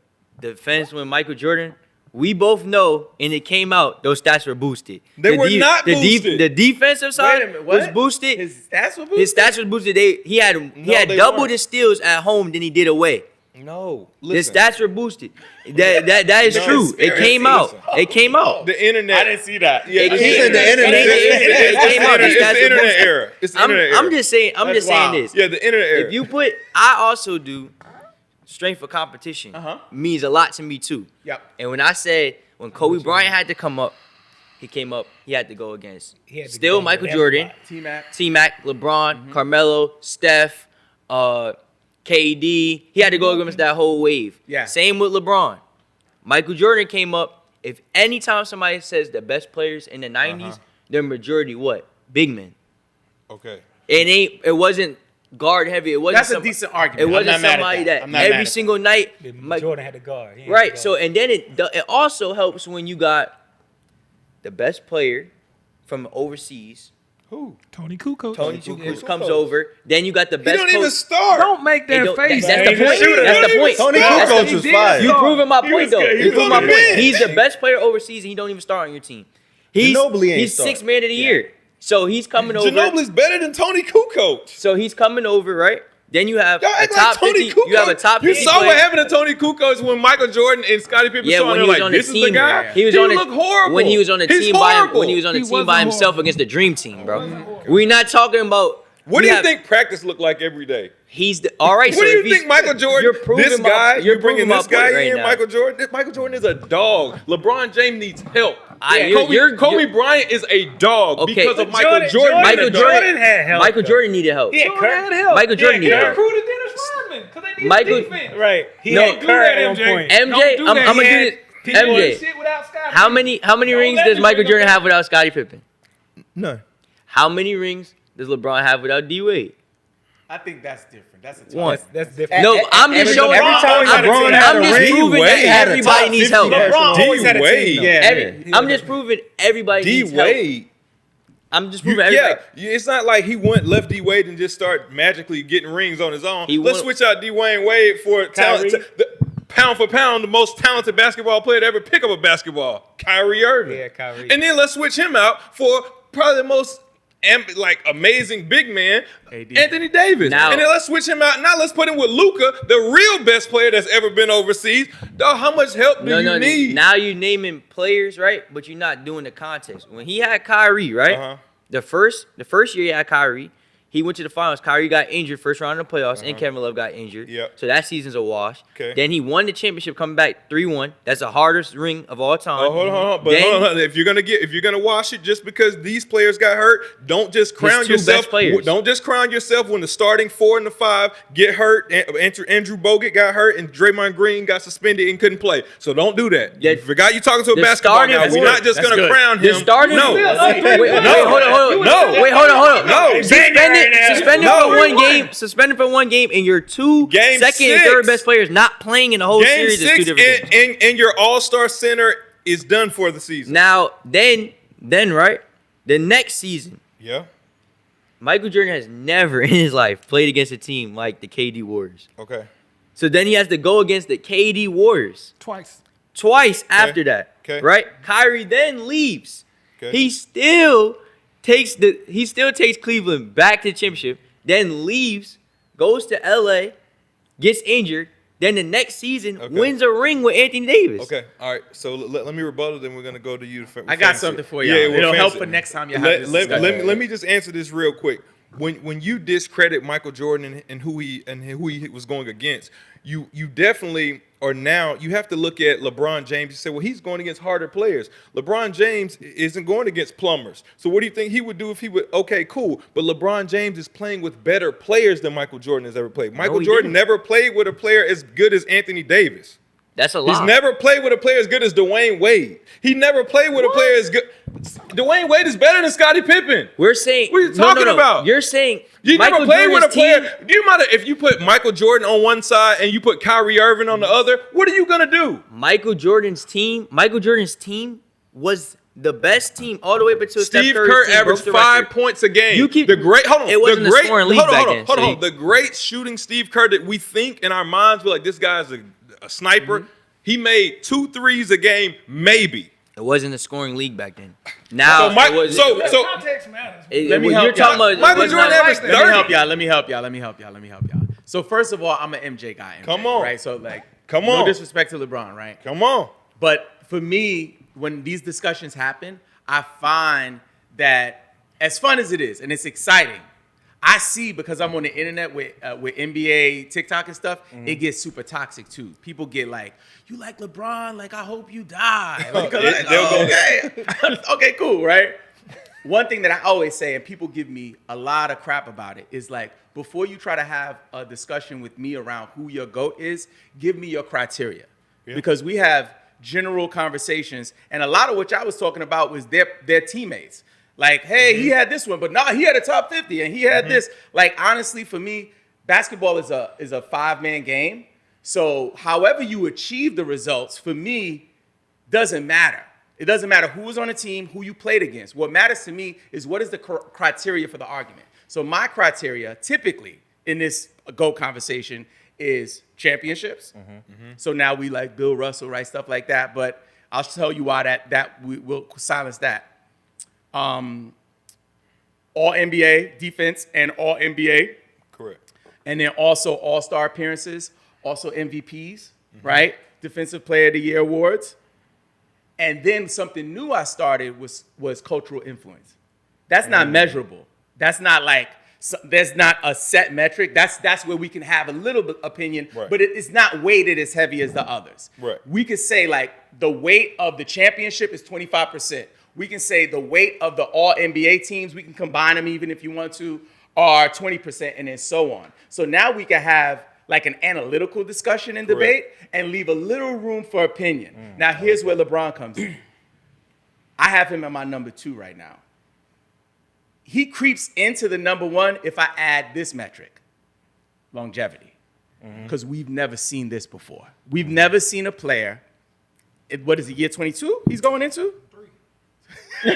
[SPEAKER 5] defense with Michael Jordan, we both know, and it came out, those stats were boosted.
[SPEAKER 3] They were not boosted.
[SPEAKER 5] The defensive side
[SPEAKER 1] Wait a minute,
[SPEAKER 5] was
[SPEAKER 1] what?
[SPEAKER 5] boosted.
[SPEAKER 1] His stats were boosted?
[SPEAKER 5] His stats was boosted. He had
[SPEAKER 3] they
[SPEAKER 5] double
[SPEAKER 3] weren't.
[SPEAKER 5] the steals at home than he did away.
[SPEAKER 3] No,
[SPEAKER 5] His
[SPEAKER 3] listen.
[SPEAKER 5] stats were boosted. That is
[SPEAKER 3] No,
[SPEAKER 5] true. It came out. It came out.
[SPEAKER 3] The internet.
[SPEAKER 1] I didn't see that.
[SPEAKER 3] Yeah,
[SPEAKER 5] It
[SPEAKER 3] the
[SPEAKER 5] came-
[SPEAKER 3] internet.
[SPEAKER 5] it came out.
[SPEAKER 3] It's
[SPEAKER 5] These stats
[SPEAKER 3] the
[SPEAKER 5] were
[SPEAKER 3] internet
[SPEAKER 5] boosted.
[SPEAKER 3] era. It's the internet era.
[SPEAKER 5] I'm just saying. I'm
[SPEAKER 1] That's
[SPEAKER 5] just saying
[SPEAKER 1] wild.
[SPEAKER 5] this.
[SPEAKER 3] Yeah, the internet era.
[SPEAKER 5] If you put, I also do strength of competition. Means a lot to me too.
[SPEAKER 1] Yep.
[SPEAKER 5] And when I said when Kobe Bryant had to come up, he came up. He had to go against
[SPEAKER 2] He had to
[SPEAKER 5] still
[SPEAKER 2] go
[SPEAKER 5] Michael
[SPEAKER 2] with
[SPEAKER 5] Jordan,
[SPEAKER 2] everybody.
[SPEAKER 5] T-Mac, LeBron, Carmelo, Steph, KD. He had to go against that whole wave.
[SPEAKER 1] Yeah.
[SPEAKER 5] Same with LeBron. Michael Jordan came up. If anytime somebody says the best players in the 90s, their majority what? Big men.
[SPEAKER 3] Okay.
[SPEAKER 5] It wasn't guard heavy. It wasn't
[SPEAKER 1] That's a decent argument.
[SPEAKER 5] It
[SPEAKER 1] I'm
[SPEAKER 5] wasn't
[SPEAKER 1] not mad at
[SPEAKER 5] somebody
[SPEAKER 1] that.
[SPEAKER 5] that
[SPEAKER 1] I'm not mad
[SPEAKER 5] every
[SPEAKER 1] at
[SPEAKER 5] single night.
[SPEAKER 2] Jordan had to guard. He ain't
[SPEAKER 5] Right.
[SPEAKER 2] guard.
[SPEAKER 5] So and then it also helps when you got the best player from overseas.
[SPEAKER 3] Who?
[SPEAKER 6] Tony Kukoc.
[SPEAKER 5] Tony
[SPEAKER 3] Kukoc.
[SPEAKER 5] Kukoc comes over. Then you got the
[SPEAKER 3] He
[SPEAKER 5] best
[SPEAKER 3] don't
[SPEAKER 5] coach.
[SPEAKER 3] even start.
[SPEAKER 6] Don't make
[SPEAKER 5] They
[SPEAKER 6] that
[SPEAKER 5] don't-
[SPEAKER 6] face.
[SPEAKER 5] That's the
[SPEAKER 2] He's a
[SPEAKER 5] point.
[SPEAKER 2] shooter.
[SPEAKER 5] That's the point.
[SPEAKER 4] Tony
[SPEAKER 5] That's
[SPEAKER 4] Kukoc
[SPEAKER 5] the-
[SPEAKER 4] was fire.
[SPEAKER 5] You proving my point though.
[SPEAKER 1] good.
[SPEAKER 5] You proving my
[SPEAKER 3] He was
[SPEAKER 5] point.
[SPEAKER 3] good.
[SPEAKER 5] He's the best player overseas, and he don't even start on your team. He's
[SPEAKER 4] Ginobili ain't
[SPEAKER 5] he's
[SPEAKER 4] start.
[SPEAKER 5] 6th man of the year. So he's coming over.
[SPEAKER 3] Ginobili's better than Tony Kukoc.
[SPEAKER 5] So he's coming over, right? Then you have
[SPEAKER 3] Y'all
[SPEAKER 5] a
[SPEAKER 3] act
[SPEAKER 5] top
[SPEAKER 3] like Tony
[SPEAKER 5] 50.
[SPEAKER 3] Kukoc.
[SPEAKER 5] You have a top 50
[SPEAKER 3] You saw
[SPEAKER 5] player.
[SPEAKER 3] what happened to Tony Kukoc when Michael Jordan and Scottie Pippen
[SPEAKER 5] Yeah,
[SPEAKER 3] saw
[SPEAKER 5] when
[SPEAKER 3] him.
[SPEAKER 5] he was
[SPEAKER 3] Like,
[SPEAKER 5] on the
[SPEAKER 3] this is
[SPEAKER 5] team,
[SPEAKER 3] the guy.
[SPEAKER 5] he was on
[SPEAKER 3] looked horrible.
[SPEAKER 5] when he was on the
[SPEAKER 3] He's
[SPEAKER 5] team by
[SPEAKER 3] horrible.
[SPEAKER 5] when he was on the
[SPEAKER 6] He
[SPEAKER 5] team by
[SPEAKER 6] wasn't
[SPEAKER 5] himself
[SPEAKER 6] horrible.
[SPEAKER 5] against the dream team, bro. We're not talking about
[SPEAKER 3] What
[SPEAKER 5] we
[SPEAKER 3] do you
[SPEAKER 5] have-
[SPEAKER 3] think practice looked like every day?
[SPEAKER 5] He's the all right.
[SPEAKER 3] What
[SPEAKER 5] so
[SPEAKER 3] do
[SPEAKER 5] if
[SPEAKER 3] you
[SPEAKER 5] he's-
[SPEAKER 3] think Michael Jordan,
[SPEAKER 5] You're proving
[SPEAKER 3] this
[SPEAKER 5] my-
[SPEAKER 3] guy, you're bringing
[SPEAKER 5] proving my
[SPEAKER 3] this guy
[SPEAKER 5] point right
[SPEAKER 3] in,
[SPEAKER 5] now.
[SPEAKER 3] Michael Jordan? Michael Jordan is a dog. LeBron James needs help.
[SPEAKER 5] You're-
[SPEAKER 3] Kobe Bryant is a dog
[SPEAKER 5] Okay.
[SPEAKER 3] because of
[SPEAKER 5] But
[SPEAKER 3] Michael Jordan.
[SPEAKER 5] Michael
[SPEAKER 2] Jordan had help.
[SPEAKER 5] Michael
[SPEAKER 2] though.
[SPEAKER 5] Jordan needed help.
[SPEAKER 2] He had
[SPEAKER 6] Jordan
[SPEAKER 2] Kurt.
[SPEAKER 6] had help.
[SPEAKER 5] Michael Jordan needed
[SPEAKER 2] Kurt.
[SPEAKER 5] help.
[SPEAKER 6] Recruited Dennis Rodman because they needed
[SPEAKER 5] Michael-
[SPEAKER 6] defense.
[SPEAKER 2] Right. He
[SPEAKER 5] No.
[SPEAKER 2] had
[SPEAKER 6] Don't do
[SPEAKER 2] Kurt
[SPEAKER 6] that,
[SPEAKER 2] at one
[SPEAKER 6] MJ.
[SPEAKER 2] point.
[SPEAKER 5] MJ,
[SPEAKER 6] Don't do
[SPEAKER 5] I'm
[SPEAKER 6] that.
[SPEAKER 5] gonna
[SPEAKER 6] He
[SPEAKER 5] do
[SPEAKER 6] had
[SPEAKER 5] this.
[SPEAKER 6] people
[SPEAKER 5] MJ,
[SPEAKER 6] doing shit without Scottie
[SPEAKER 5] how
[SPEAKER 6] Pippen.
[SPEAKER 5] many
[SPEAKER 6] Don't
[SPEAKER 5] rings
[SPEAKER 6] let
[SPEAKER 5] does
[SPEAKER 6] me
[SPEAKER 5] Michael
[SPEAKER 6] bring
[SPEAKER 5] Jordan
[SPEAKER 6] up
[SPEAKER 5] have without Scottie Pippen?
[SPEAKER 4] None.
[SPEAKER 5] How many rings does LeBron have without D Wade?
[SPEAKER 1] I think that's different. That's a tough
[SPEAKER 5] One.
[SPEAKER 2] That's different.
[SPEAKER 5] No, I'm just showing.
[SPEAKER 2] every time LeBron had
[SPEAKER 5] I'm
[SPEAKER 2] a
[SPEAKER 5] just
[SPEAKER 2] ring,
[SPEAKER 5] proving
[SPEAKER 3] D-Wade
[SPEAKER 5] that
[SPEAKER 3] had
[SPEAKER 4] a
[SPEAKER 5] everybody
[SPEAKER 4] top
[SPEAKER 5] needs
[SPEAKER 4] 50
[SPEAKER 5] help.
[SPEAKER 2] LeBron always had a team.
[SPEAKER 3] D-Wade.
[SPEAKER 2] though.
[SPEAKER 1] Yeah.
[SPEAKER 5] I'm just proving everybody
[SPEAKER 3] D
[SPEAKER 5] needs help.
[SPEAKER 3] Wade.
[SPEAKER 5] I'm just proving everybody.
[SPEAKER 3] Yeah, it's not like he left D Wade and just start magically getting rings on his own.
[SPEAKER 5] He
[SPEAKER 3] Let's
[SPEAKER 5] won-
[SPEAKER 3] switch out Dwayne Wade for talent. Pound for pound, the most talented basketball player to ever pick up a basketball, Kyrie Irving.
[SPEAKER 2] Yeah, Kyrie.
[SPEAKER 3] And then let's switch him out for probably the most amazing big man, Anthony Davis.
[SPEAKER 5] Now-
[SPEAKER 3] And then let's switch him out. Now let's put him with Luka, the real best player that's ever been overseas. Dog, how much help do you need?
[SPEAKER 5] Now you naming players, right? But you're not doing the context. When he had Kyrie, right?
[SPEAKER 3] Uh-huh.
[SPEAKER 5] The first year he had Kyrie, he went to the finals. Kyrie got injured first round of the playoffs, and Kevin Love got injured.
[SPEAKER 3] Yep.
[SPEAKER 5] So that season's a wash.
[SPEAKER 3] Okay.
[SPEAKER 5] Then he won the championship, coming back 3-1. That's the hardest ring of all time.
[SPEAKER 3] Oh, hold on. But
[SPEAKER 5] Then-
[SPEAKER 3] hold on. If you're gonna wash it just because these players got hurt, don't just crown
[SPEAKER 5] two
[SPEAKER 3] yourself.
[SPEAKER 5] best players.
[SPEAKER 3] Don't just crown yourself when the starting 4 and the 5 get hurt. Andrew Bogut got hurt and Draymond Green got suspended and couldn't play. So don't do that.
[SPEAKER 5] Yeah.
[SPEAKER 3] You forgot you talking to a
[SPEAKER 5] The
[SPEAKER 3] basketball
[SPEAKER 5] starting
[SPEAKER 3] guy. We're
[SPEAKER 5] four-
[SPEAKER 3] not just
[SPEAKER 1] That's
[SPEAKER 3] gonna
[SPEAKER 1] good.
[SPEAKER 3] crown
[SPEAKER 5] The
[SPEAKER 3] him.
[SPEAKER 5] starting
[SPEAKER 3] No.
[SPEAKER 5] wait,
[SPEAKER 3] No.
[SPEAKER 5] hold on.
[SPEAKER 3] No.
[SPEAKER 5] Wait, hold on.
[SPEAKER 3] No.
[SPEAKER 5] Suspended
[SPEAKER 3] No.
[SPEAKER 5] for one game. Suspended for one game, and your two
[SPEAKER 3] Game
[SPEAKER 5] second and
[SPEAKER 3] 6.
[SPEAKER 5] third best players not playing in the whole
[SPEAKER 3] Game
[SPEAKER 5] series is two
[SPEAKER 3] 6
[SPEAKER 5] different things.
[SPEAKER 3] and your all-star center is done for the season.
[SPEAKER 5] Now, then, right? The next season,
[SPEAKER 3] Yeah.
[SPEAKER 5] Michael Jordan has never in his life played against a team like the KD Warriors.
[SPEAKER 3] Okay.
[SPEAKER 5] So then he has to go against the KD Warriors twice after that.
[SPEAKER 3] Okay.
[SPEAKER 5] Right? Kyrie then leaves.
[SPEAKER 3] Okay.
[SPEAKER 5] He still takes Cleveland back to the championship, then leaves, goes to LA, gets injured, then the next season wins a ring with Anthony Davis.
[SPEAKER 3] Okay. All right. So let me rebuttal. Then we're gonna go to you.
[SPEAKER 1] I got something for y'all. It'll help for next time you have this discussion.
[SPEAKER 3] Let me just answer this real quick. When you discredit Michael Jordan and who he was going against, you definitely are now. You have to look at LeBron James. You say, well, he's going against harder players. LeBron James isn't going against plumbers. So what do you think he would do if he would? Okay, cool. But LeBron James is playing with better players than Michael Jordan has ever played. Michael Jordan never played with a player as good as Anthony Davis.
[SPEAKER 5] That's a lie.
[SPEAKER 3] He's never played with a player as good as Dwayne Wade. He never played with a player as good. Dwayne Wade is better than Scottie Pippen.
[SPEAKER 5] We're saying.
[SPEAKER 3] What are you talking about?
[SPEAKER 5] You're saying.
[SPEAKER 3] You
[SPEAKER 5] Michael
[SPEAKER 3] never played with a
[SPEAKER 5] Jordan's
[SPEAKER 3] player.
[SPEAKER 5] team-
[SPEAKER 3] Do you matter if you put Michael Jordan on one side and you put Kyrie Irving on the other? What are you gonna do?
[SPEAKER 5] Michael Jordan's team was the best team all the way up until
[SPEAKER 3] Steve
[SPEAKER 5] Steph Curry's
[SPEAKER 3] Kerr
[SPEAKER 5] team
[SPEAKER 3] averaged
[SPEAKER 5] broke the
[SPEAKER 3] 5
[SPEAKER 5] record.
[SPEAKER 3] points a game.
[SPEAKER 5] You keep-
[SPEAKER 3] the great. Hold on.
[SPEAKER 5] It wasn't
[SPEAKER 3] the
[SPEAKER 5] a
[SPEAKER 3] great,
[SPEAKER 5] scoring league
[SPEAKER 3] hold on,
[SPEAKER 5] back
[SPEAKER 3] hold on,
[SPEAKER 5] then,
[SPEAKER 3] hold
[SPEAKER 5] so
[SPEAKER 3] on.
[SPEAKER 5] you-
[SPEAKER 3] The great shooting Steve Kerr that we think in our minds, we're like, this guy's a sniper. He made 2 threes a game, maybe.
[SPEAKER 5] It wasn't a scoring league back then. Now,
[SPEAKER 3] So Mike-
[SPEAKER 5] it was,
[SPEAKER 3] so
[SPEAKER 6] Context matters.
[SPEAKER 1] Let me help
[SPEAKER 5] you're talking
[SPEAKER 1] y'all.
[SPEAKER 5] about
[SPEAKER 3] Michael
[SPEAKER 5] it was
[SPEAKER 3] Jordan
[SPEAKER 5] not
[SPEAKER 3] averaged
[SPEAKER 5] like-
[SPEAKER 1] Let me help y'all. So first of all, I'm an MJ guy.
[SPEAKER 3] Come on.
[SPEAKER 1] Right? So like,
[SPEAKER 3] Come
[SPEAKER 1] no
[SPEAKER 3] on.
[SPEAKER 1] disrespect to LeBron, right?
[SPEAKER 3] Come on.
[SPEAKER 1] But for me, when these discussions happen, I find that as fun as it is, and it's exciting, I see, because I'm on the internet with NBA, TikTok and stuff, it gets super toxic too. People get like, you like LeBron? Like, I hope you die. Like,
[SPEAKER 3] They'll go
[SPEAKER 1] okay. Okay, cool, right? One thing that I always say, and people give me a lot of crap about it, is like, before you try to have a discussion with me around who your GOAT is, give me your criteria.
[SPEAKER 3] Yeah.
[SPEAKER 1] Because we have general conversations, and a lot of which I was talking about was their teammates. Like, hey, he had this one, but nah, he had a top 50, and he had this. Like, honestly, for me, basketball is a 5-man game. So however you achieve the results, for me, doesn't matter. It doesn't matter who was on the team, who you played against. What matters to me is what is the criteria for the argument. So my criteria, typically in this GOAT conversation, is championships. So now we like Bill Russell, right? Stuff like that. But I'll tell you why that we will silence that. All NBA defense and all NBA.
[SPEAKER 3] Correct.
[SPEAKER 1] And then also all-star appearances, also MVPs, right? Defensive Player of the Year awards. And then something new I started was cultural influence. That's not measurable. That's not like, there's not a set metric. That's where we can have a little bit opinion,
[SPEAKER 3] Right.
[SPEAKER 1] but it's not weighted as heavy as the others.
[SPEAKER 3] Right.
[SPEAKER 1] We could say like the weight of the championship is 25%. We can say the weight of the all NBA teams, we can combine them even if you want to, are 20%, and then so on. So now we can have like an analytical discussion and debate and leave a little room for opinion. Now here's where LeBron comes in. I have him at my number 2 right now. He creeps into the number 1 if I add this metric, longevity. Because we've never seen this before. We've never seen a player, what is it, year 22 he's going into? 3.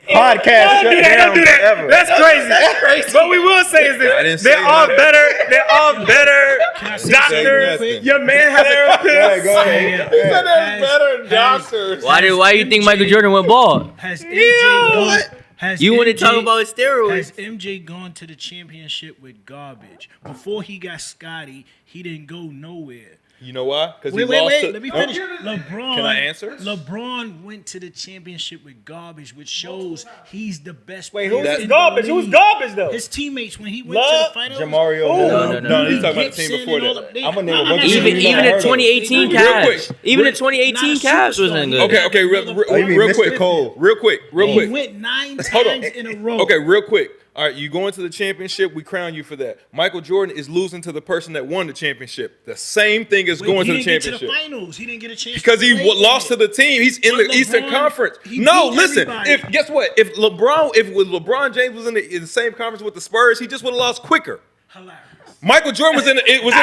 [SPEAKER 4] Podcast shut down forever.
[SPEAKER 2] That's crazy. What we will say is
[SPEAKER 3] I didn't
[SPEAKER 2] this:
[SPEAKER 3] say
[SPEAKER 2] they're all
[SPEAKER 3] nothing.
[SPEAKER 2] better. They're all better
[SPEAKER 3] Say
[SPEAKER 2] doctors.
[SPEAKER 3] nothing.
[SPEAKER 1] Your man has a therapist.
[SPEAKER 4] Go ahead.
[SPEAKER 3] He said that's better than doctors.
[SPEAKER 5] Why do you think Michael Jordan went bald?
[SPEAKER 6] Has MJ gone? Has
[SPEAKER 5] You want to talk
[SPEAKER 6] MJ
[SPEAKER 5] about steroids?
[SPEAKER 6] Has MJ gone to the championship with garbage? Before he got Scotty, he didn't go nowhere.
[SPEAKER 3] You know why? Because
[SPEAKER 6] Wait,
[SPEAKER 3] he lost to.
[SPEAKER 6] Let me finish. LeBron.
[SPEAKER 3] Can I answer?
[SPEAKER 6] LeBron went to the championship with garbage, which shows he's the best.
[SPEAKER 2] Wait,
[SPEAKER 6] player
[SPEAKER 2] who's
[SPEAKER 6] in
[SPEAKER 2] garbage?
[SPEAKER 6] the
[SPEAKER 2] Who's
[SPEAKER 6] league.
[SPEAKER 2] garbage though?
[SPEAKER 6] His teammates when he went
[SPEAKER 2] Love?
[SPEAKER 6] to the finals.
[SPEAKER 4] Jamario.
[SPEAKER 3] No, he's talking about the team
[SPEAKER 6] Gibson
[SPEAKER 3] before
[SPEAKER 6] and all
[SPEAKER 3] that.
[SPEAKER 6] they-
[SPEAKER 4] I'm gonna name a
[SPEAKER 6] I'm
[SPEAKER 4] bunch
[SPEAKER 6] not
[SPEAKER 4] of
[SPEAKER 6] saying
[SPEAKER 5] Even
[SPEAKER 4] you
[SPEAKER 6] they
[SPEAKER 5] even
[SPEAKER 4] never
[SPEAKER 5] the
[SPEAKER 4] heard of.
[SPEAKER 5] 2018
[SPEAKER 3] Real
[SPEAKER 5] Cavs.
[SPEAKER 3] quick.
[SPEAKER 5] Even the
[SPEAKER 6] Not
[SPEAKER 5] 2018
[SPEAKER 6] a
[SPEAKER 5] Cavs wasn't
[SPEAKER 6] superstar.
[SPEAKER 5] good.
[SPEAKER 3] Okay, real
[SPEAKER 4] Oh, you mean
[SPEAKER 3] real
[SPEAKER 4] Mr.
[SPEAKER 3] quick.
[SPEAKER 4] Cole.
[SPEAKER 3] Real quick.
[SPEAKER 6] He went 9
[SPEAKER 3] Hold on.
[SPEAKER 6] times in a row.
[SPEAKER 3] Okay, real quick. All right, you go into the championship, we crown you for that. Michael Jordan is losing to the person that won the championship. The same thing as going to the
[SPEAKER 6] He didn't
[SPEAKER 3] championship.
[SPEAKER 6] get to the finals. He didn't get a chance
[SPEAKER 3] Because he
[SPEAKER 6] to play
[SPEAKER 3] lost to
[SPEAKER 6] in it.
[SPEAKER 3] the team. He's in
[SPEAKER 6] But
[SPEAKER 3] the Eastern
[SPEAKER 6] LeBron,
[SPEAKER 3] Conference.
[SPEAKER 6] he
[SPEAKER 3] No,
[SPEAKER 6] beat
[SPEAKER 3] listen.
[SPEAKER 6] everybody.
[SPEAKER 3] If guess what? If LeBron James was in the same conference with the Spurs, he just would have lost quicker.
[SPEAKER 6] Hilarious.
[SPEAKER 3] Michael Jordan was in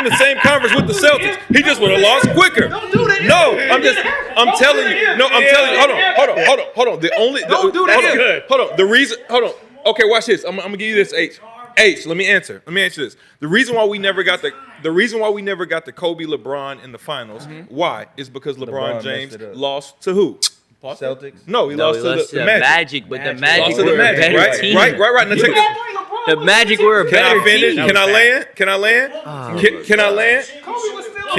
[SPEAKER 3] the same conference with the Celtics. He just would have lost quicker.
[SPEAKER 6] Don't do that.
[SPEAKER 3] No, I'm telling you. No, I'm telling you. Hold on.
[SPEAKER 6] Don't do that.
[SPEAKER 3] Hold on. Okay, watch this. I'm gonna give you this, H. Let me answer this. The reason why we never got the Kobe LeBron in the finals, why? Is because LeBron James
[SPEAKER 4] messed it up.
[SPEAKER 3] lost to who?
[SPEAKER 4] Celtics.
[SPEAKER 3] No, he lost to the Magic.
[SPEAKER 5] But the Magic
[SPEAKER 3] Lost to
[SPEAKER 5] were
[SPEAKER 3] the
[SPEAKER 5] a
[SPEAKER 3] Magic,
[SPEAKER 5] better
[SPEAKER 3] right?
[SPEAKER 5] team.
[SPEAKER 3] Right. Now check this.
[SPEAKER 5] The Magic were a
[SPEAKER 3] Can I
[SPEAKER 5] better
[SPEAKER 3] finish?
[SPEAKER 5] team.
[SPEAKER 3] Can I land? Can I land? Can I land?
[SPEAKER 2] Kobe was still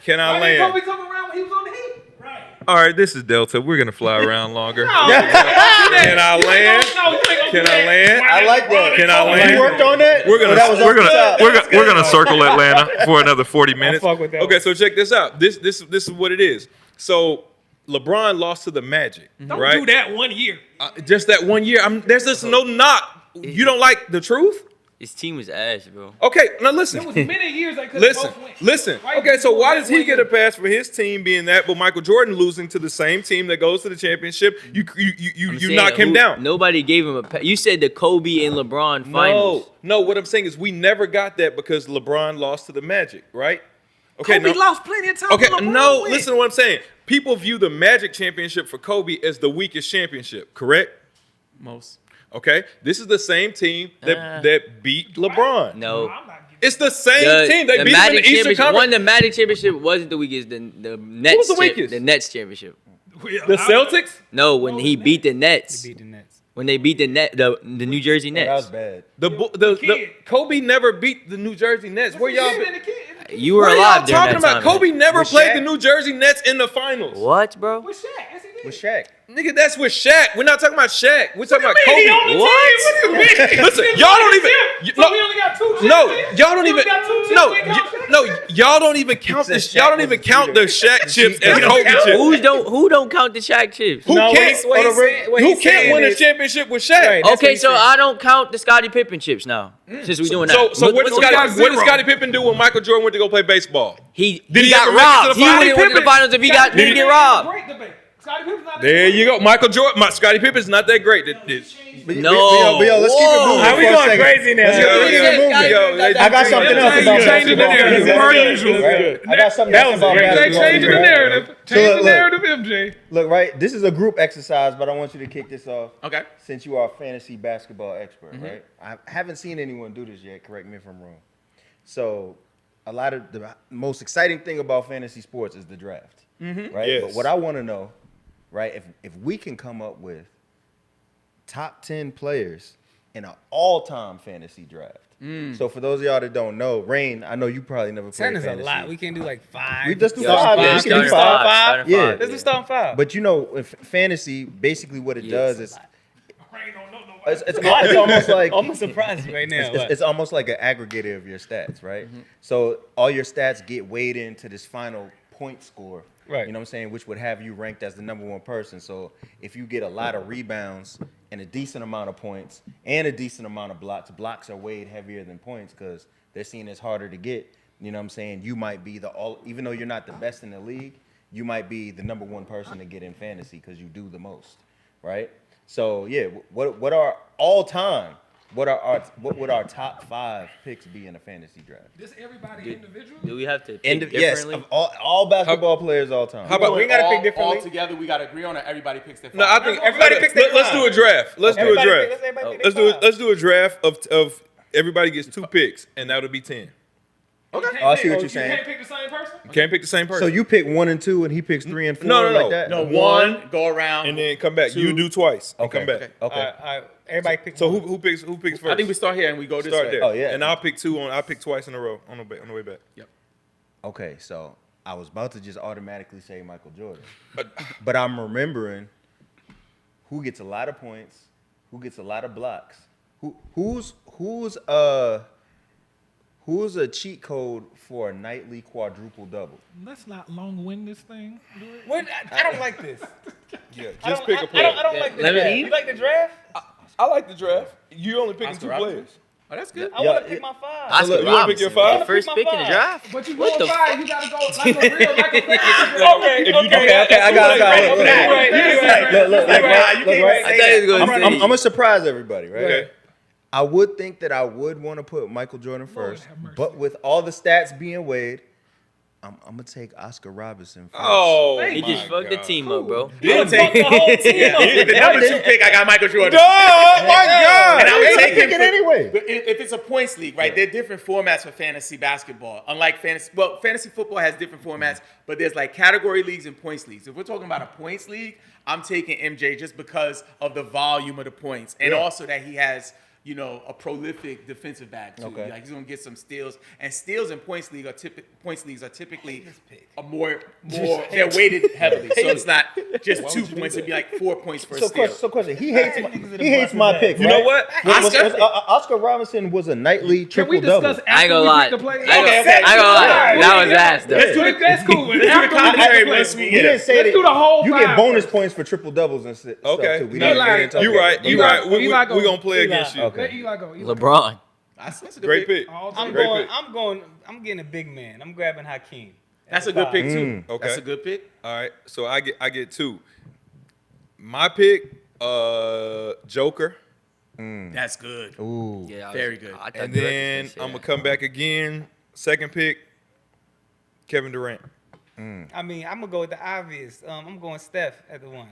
[SPEAKER 3] Can I land?
[SPEAKER 2] Kobe come around when he was on the Heat.
[SPEAKER 6] Right.
[SPEAKER 3] All right, this is Delta. We're gonna fly around longer. Can I land? Can I land?
[SPEAKER 4] I like that.
[SPEAKER 3] Can I land?
[SPEAKER 4] You worked on that?
[SPEAKER 3] We're gonna
[SPEAKER 4] That was off the top.
[SPEAKER 3] we're gonna circle Atlanta for another 40 minutes.
[SPEAKER 2] fuck with that
[SPEAKER 3] Okay,
[SPEAKER 2] one.
[SPEAKER 3] so check this out. This is what it is. So LeBron lost to the Magic,
[SPEAKER 2] Don't
[SPEAKER 3] right?
[SPEAKER 2] do that 1 year.
[SPEAKER 3] Just that 1 year. There's just no knock. You don't like the truth?
[SPEAKER 5] His team was ass, bro.
[SPEAKER 3] Okay, now listen.
[SPEAKER 2] There was many years they could have both win.
[SPEAKER 3] Listen.
[SPEAKER 2] Why
[SPEAKER 3] Okay,
[SPEAKER 2] you
[SPEAKER 3] so
[SPEAKER 2] doing
[SPEAKER 3] why
[SPEAKER 2] that
[SPEAKER 3] does he
[SPEAKER 2] 1
[SPEAKER 3] get
[SPEAKER 2] year?
[SPEAKER 3] a pass for his team being that, but Michael Jordan losing to the same team that goes to the championship? You
[SPEAKER 5] Saying
[SPEAKER 3] knock him down.
[SPEAKER 5] Nobody gave him a pass. You said the Kobe and LeBron finals.
[SPEAKER 3] No. What I'm saying is we never got that because LeBron lost to the Magic, right? Okay,
[SPEAKER 2] Kobe lost plenty of time.
[SPEAKER 3] Okay,
[SPEAKER 2] for LeBron
[SPEAKER 3] no.
[SPEAKER 2] to win.
[SPEAKER 3] Listen to what I'm saying. People view the Magic championship for Kobe as the weakest championship, correct?
[SPEAKER 1] Most.
[SPEAKER 3] Okay, this is the same team that beat LeBron.
[SPEAKER 5] No.
[SPEAKER 2] I'm not giving
[SPEAKER 3] It's the same team. They beat him in
[SPEAKER 5] Magic
[SPEAKER 3] the Eastern
[SPEAKER 5] championship.
[SPEAKER 3] Conference.
[SPEAKER 5] The Magic championship wasn't the weakest. The Nets.
[SPEAKER 3] was the weakest?
[SPEAKER 5] The Nets championship.
[SPEAKER 3] The Celtics?
[SPEAKER 5] No, when he beat the Nets.
[SPEAKER 2] beat the Nets.
[SPEAKER 5] When they beat the New Jersey
[SPEAKER 4] That was
[SPEAKER 5] Nets.
[SPEAKER 4] bad.
[SPEAKER 3] The Kobe never beat the New Jersey Nets. Where y'all been?
[SPEAKER 5] You were
[SPEAKER 3] What are
[SPEAKER 5] alive
[SPEAKER 3] y'all
[SPEAKER 5] during
[SPEAKER 3] talking
[SPEAKER 5] that
[SPEAKER 3] about?
[SPEAKER 5] time.
[SPEAKER 3] Kobe never
[SPEAKER 4] With
[SPEAKER 3] played
[SPEAKER 4] Shaq?
[SPEAKER 3] the New Jersey Nets in the finals.
[SPEAKER 5] What, bro?
[SPEAKER 2] With Shaq. Yes, he did.
[SPEAKER 4] With Shaq.
[SPEAKER 3] Nigga, that's with Shaq. We're not talking about Shaq. We're talking about
[SPEAKER 2] He
[SPEAKER 3] Kobe.
[SPEAKER 2] on the team.
[SPEAKER 5] What?
[SPEAKER 2] What do you mean?
[SPEAKER 3] Listen, y'all don't even.
[SPEAKER 2] So we only got 2 chips.
[SPEAKER 3] No, y'all don't
[SPEAKER 2] We
[SPEAKER 3] even.
[SPEAKER 2] only got 2 chips.
[SPEAKER 3] No,
[SPEAKER 2] We ain't count Shaq.
[SPEAKER 3] no, y'all don't even count the.
[SPEAKER 4] said
[SPEAKER 3] Y'all
[SPEAKER 4] Shaq
[SPEAKER 3] don't
[SPEAKER 4] was
[SPEAKER 3] even
[SPEAKER 4] a
[SPEAKER 3] count the
[SPEAKER 4] cheater.
[SPEAKER 3] Shaq chips as
[SPEAKER 4] cheater.
[SPEAKER 3] Kobe chips.
[SPEAKER 5] Who don't count the Shaq chips?
[SPEAKER 3] Who
[SPEAKER 2] No,
[SPEAKER 3] can't?
[SPEAKER 2] what he's saying- what
[SPEAKER 3] Who
[SPEAKER 2] he's
[SPEAKER 3] can't
[SPEAKER 2] saying
[SPEAKER 3] win a
[SPEAKER 2] is-
[SPEAKER 3] championship with Shaq?
[SPEAKER 2] Right. That's
[SPEAKER 5] Okay,
[SPEAKER 2] what he
[SPEAKER 5] so
[SPEAKER 2] said.
[SPEAKER 5] I don't count the Scottie Pippen chips now. Since we're doing that.
[SPEAKER 3] So what did
[SPEAKER 2] got
[SPEAKER 3] Scottie
[SPEAKER 2] zero.
[SPEAKER 3] Pippen do when Michael Jordan went to go play baseball?
[SPEAKER 5] He
[SPEAKER 3] Did he
[SPEAKER 5] got
[SPEAKER 3] ever make it to
[SPEAKER 5] robbed.
[SPEAKER 3] the
[SPEAKER 5] He
[SPEAKER 3] finals?
[SPEAKER 5] wouldn't win to the finals if he
[SPEAKER 2] Scottie
[SPEAKER 5] didn't get
[SPEAKER 2] Pippen
[SPEAKER 5] robbed.
[SPEAKER 2] Great debate. Scottie Pippen's not
[SPEAKER 3] There you go, Michael Jordan. Scottie Pippen's not that great.
[SPEAKER 5] No.
[SPEAKER 4] But yo, let's keep it
[SPEAKER 5] Whoa.
[SPEAKER 4] moving.
[SPEAKER 2] How we
[SPEAKER 4] for a
[SPEAKER 2] going
[SPEAKER 4] second.
[SPEAKER 2] crazy now?
[SPEAKER 4] Let's keep it moving. I got something else about
[SPEAKER 2] Changing the
[SPEAKER 4] basketball.
[SPEAKER 2] narrative.
[SPEAKER 4] Right?
[SPEAKER 2] Per usual.
[SPEAKER 4] Right? I got something else about
[SPEAKER 2] MJ
[SPEAKER 4] basketball.
[SPEAKER 2] changing the
[SPEAKER 4] Right?
[SPEAKER 2] narrative.
[SPEAKER 4] So
[SPEAKER 2] Change the
[SPEAKER 4] look.
[SPEAKER 2] narrative, MJ.
[SPEAKER 4] Look, right? This is a group exercise, but I want you to kick this off.
[SPEAKER 1] Okay.
[SPEAKER 4] Since you are a fantasy basketball expert, right? I haven't seen anyone do this yet. Correct me if I'm wrong. So, a lot of the most exciting thing about fantasy sports is the draft, right?
[SPEAKER 3] Yes.
[SPEAKER 4] But what I want to know, right? If we can come up with top 10 players in an all-time fantasy draft. So for those of y'all that don't know, Rain, I know you probably never played
[SPEAKER 2] 10 is a
[SPEAKER 4] fantasy.
[SPEAKER 2] lot. We can't do like 5.
[SPEAKER 4] We just do
[SPEAKER 5] Yo,
[SPEAKER 4] five.
[SPEAKER 5] yeah,
[SPEAKER 4] We can
[SPEAKER 5] starting
[SPEAKER 4] do
[SPEAKER 5] five,
[SPEAKER 4] five.
[SPEAKER 5] starting
[SPEAKER 4] Yeah.
[SPEAKER 5] five,
[SPEAKER 2] Let's do starting 5.
[SPEAKER 4] But you know, if fantasy, basically what it does is
[SPEAKER 2] Rain don't know nobody.
[SPEAKER 4] it's almost like
[SPEAKER 2] I'm gonna surprise you right now.
[SPEAKER 4] it's almost like an aggregator of your stats, right? So all your stats get weighed into this final point score.
[SPEAKER 2] Right.
[SPEAKER 4] You know what I'm saying? Which would have you ranked as the number 1 person. So if you get a lot of rebounds and a decent amount of points and a decent amount of blocks are weighed heavier than points because they're seen as harder to get. You know what I'm saying? You might be even though you're not the best in the league, you might be the number 1 person to get in fantasy because you do the most, right? So yeah, what are all time? What would our top 5 picks be in a fantasy draft?
[SPEAKER 2] This everybody individually.
[SPEAKER 5] Do we have to pick
[SPEAKER 4] Yes,
[SPEAKER 5] differently?
[SPEAKER 4] of all basketball players all time.
[SPEAKER 3] How about
[SPEAKER 2] We gotta pick differently.
[SPEAKER 1] All together, we gotta agree on it. Everybody picks their.
[SPEAKER 3] No, I think
[SPEAKER 2] Everybody picks their
[SPEAKER 3] let's
[SPEAKER 2] five.
[SPEAKER 3] do a draft. Let's do a
[SPEAKER 2] Everybody
[SPEAKER 3] draft.
[SPEAKER 2] pick- let's everybody pick
[SPEAKER 3] Let's
[SPEAKER 2] their
[SPEAKER 3] do it.
[SPEAKER 2] five.
[SPEAKER 3] Let's do a draft of everybody gets 2 picks, and that'll be 10.
[SPEAKER 2] Okay.
[SPEAKER 4] Oh, I see what you're
[SPEAKER 2] You
[SPEAKER 4] saying.
[SPEAKER 2] can't pick the same person.
[SPEAKER 3] You can't pick the same person.
[SPEAKER 4] So you pick 1 and 2, and he picks 3 and 4,
[SPEAKER 3] No,
[SPEAKER 4] like that.
[SPEAKER 1] No, one go around.
[SPEAKER 3] and then come back. You do twice. And
[SPEAKER 4] Okay.
[SPEAKER 3] come back.
[SPEAKER 4] Okay.
[SPEAKER 2] All right. Everybody pick.
[SPEAKER 3] So
[SPEAKER 2] one.
[SPEAKER 3] who picks first?
[SPEAKER 1] I think we start here and we go this
[SPEAKER 3] start
[SPEAKER 1] way.
[SPEAKER 3] there.
[SPEAKER 4] Oh, yeah.
[SPEAKER 3] And I'll pick 2 on. I'll pick twice in a row on the way back.
[SPEAKER 1] Yep.
[SPEAKER 4] Okay, so I was about to just automatically say Michael Jordan, but I'm remembering who gets a lot of points, who gets a lot of blocks, who's a cheat code for a nightly quadruple double.
[SPEAKER 6] Let's not long win this thing.
[SPEAKER 2] What? I don't like this.
[SPEAKER 3] Yeah,
[SPEAKER 2] I
[SPEAKER 3] just
[SPEAKER 2] don't-
[SPEAKER 3] pick a
[SPEAKER 2] I
[SPEAKER 3] player.
[SPEAKER 2] don't like the
[SPEAKER 5] Let me
[SPEAKER 2] draft.
[SPEAKER 5] eat.
[SPEAKER 2] You like the draft?
[SPEAKER 3] I like the draft. You only picking
[SPEAKER 1] Oscar
[SPEAKER 3] 2
[SPEAKER 1] Robertson?
[SPEAKER 3] players.
[SPEAKER 1] Oh, that's good.
[SPEAKER 2] I
[SPEAKER 4] Yeah,
[SPEAKER 2] want to pick my 5.
[SPEAKER 5] Oscar
[SPEAKER 3] look, you wanna pick your
[SPEAKER 5] Robinson,
[SPEAKER 3] five?
[SPEAKER 5] first
[SPEAKER 2] Pick my
[SPEAKER 5] pick in the
[SPEAKER 2] five.
[SPEAKER 5] draft.
[SPEAKER 2] But you
[SPEAKER 5] What
[SPEAKER 2] going
[SPEAKER 5] the
[SPEAKER 2] 5, you gotta go like a real, like a
[SPEAKER 3] If
[SPEAKER 2] real.
[SPEAKER 3] you do that,
[SPEAKER 4] Okay, I got it.
[SPEAKER 2] Look,
[SPEAKER 4] Look,
[SPEAKER 2] right.
[SPEAKER 4] look, right.
[SPEAKER 2] You can't
[SPEAKER 4] I'm
[SPEAKER 5] I thought he was
[SPEAKER 4] I'm
[SPEAKER 5] gonna say.
[SPEAKER 4] gonna surprise everybody, right?
[SPEAKER 3] Okay.
[SPEAKER 4] I would think that I would want to put Michael Jordan first,
[SPEAKER 6] have mercy.
[SPEAKER 4] but with all the stats being weighed, I'm gonna take Oscar Robertson first.
[SPEAKER 3] Oh,
[SPEAKER 5] He just fucked the team up, bro.
[SPEAKER 1] I'll take
[SPEAKER 2] the whole team up.
[SPEAKER 1] the number 2 pick. I got Michael Jordan.
[SPEAKER 3] Oh my God!
[SPEAKER 1] And I would
[SPEAKER 4] They
[SPEAKER 1] take him
[SPEAKER 4] pick it anyway.
[SPEAKER 1] But if it's a points league, right? There are different formats for fantasy basketball. Unlike fantasy football has different formats, but there's like category leagues and points leagues. If we're talking about a points league, I'm taking MJ just because of the volume of the points, and also that he has, you know, a prolific defensive back too.
[SPEAKER 4] Okay.
[SPEAKER 1] Like he's gonna get some steals, and steals in points leagues are typically a more they're weighted heavily. So it's not just 2 points; it'd be like 4 points for a steal.
[SPEAKER 4] Question. He hates my pick.
[SPEAKER 3] You know what?
[SPEAKER 4] Oscar Robinson was a nightly
[SPEAKER 6] Can we
[SPEAKER 4] triple
[SPEAKER 6] discuss
[SPEAKER 4] double.
[SPEAKER 5] I ain't
[SPEAKER 6] after
[SPEAKER 5] gonna
[SPEAKER 6] we
[SPEAKER 5] lie.
[SPEAKER 6] pick the players?
[SPEAKER 5] I ain't gonna lie. That was ass though.
[SPEAKER 6] That's cool.
[SPEAKER 1] Let's do the
[SPEAKER 6] After we pick the
[SPEAKER 1] commentary
[SPEAKER 6] players.
[SPEAKER 1] once we
[SPEAKER 4] We
[SPEAKER 1] get
[SPEAKER 4] didn't
[SPEAKER 1] it.
[SPEAKER 4] say
[SPEAKER 6] Let's
[SPEAKER 4] that
[SPEAKER 6] do the whole
[SPEAKER 4] you get
[SPEAKER 6] five
[SPEAKER 4] bonus
[SPEAKER 6] first.
[SPEAKER 4] points for triple doubles and stuff
[SPEAKER 3] Okay,
[SPEAKER 4] too. We
[SPEAKER 3] no,
[SPEAKER 4] didn't
[SPEAKER 3] you're right. You're right. We're
[SPEAKER 6] Eli go.
[SPEAKER 3] gonna play against you.
[SPEAKER 4] Okay.
[SPEAKER 6] Let Eli go. Eli.
[SPEAKER 5] LeBron.
[SPEAKER 1] That's a good
[SPEAKER 3] Great pick.
[SPEAKER 6] All
[SPEAKER 2] I'm
[SPEAKER 6] day.
[SPEAKER 3] Great
[SPEAKER 2] going.
[SPEAKER 3] pick.
[SPEAKER 2] I'm getting a big man. I'm grabbing Hakeem.
[SPEAKER 1] That's a good pick too.
[SPEAKER 3] Okay.
[SPEAKER 1] That's a good pick.
[SPEAKER 3] All right, so I get 2. My pick, Joker,
[SPEAKER 1] That's good.
[SPEAKER 4] Ooh.
[SPEAKER 5] Yeah,
[SPEAKER 1] Very good.
[SPEAKER 5] I thought
[SPEAKER 3] and
[SPEAKER 5] Drect was
[SPEAKER 3] then
[SPEAKER 5] gonna say
[SPEAKER 3] I'm gonna
[SPEAKER 5] that.
[SPEAKER 3] come back again. Second pick, Kevin Durant.
[SPEAKER 2] I mean, I'm gonna go with the obvious. I'm going Steph at the 1.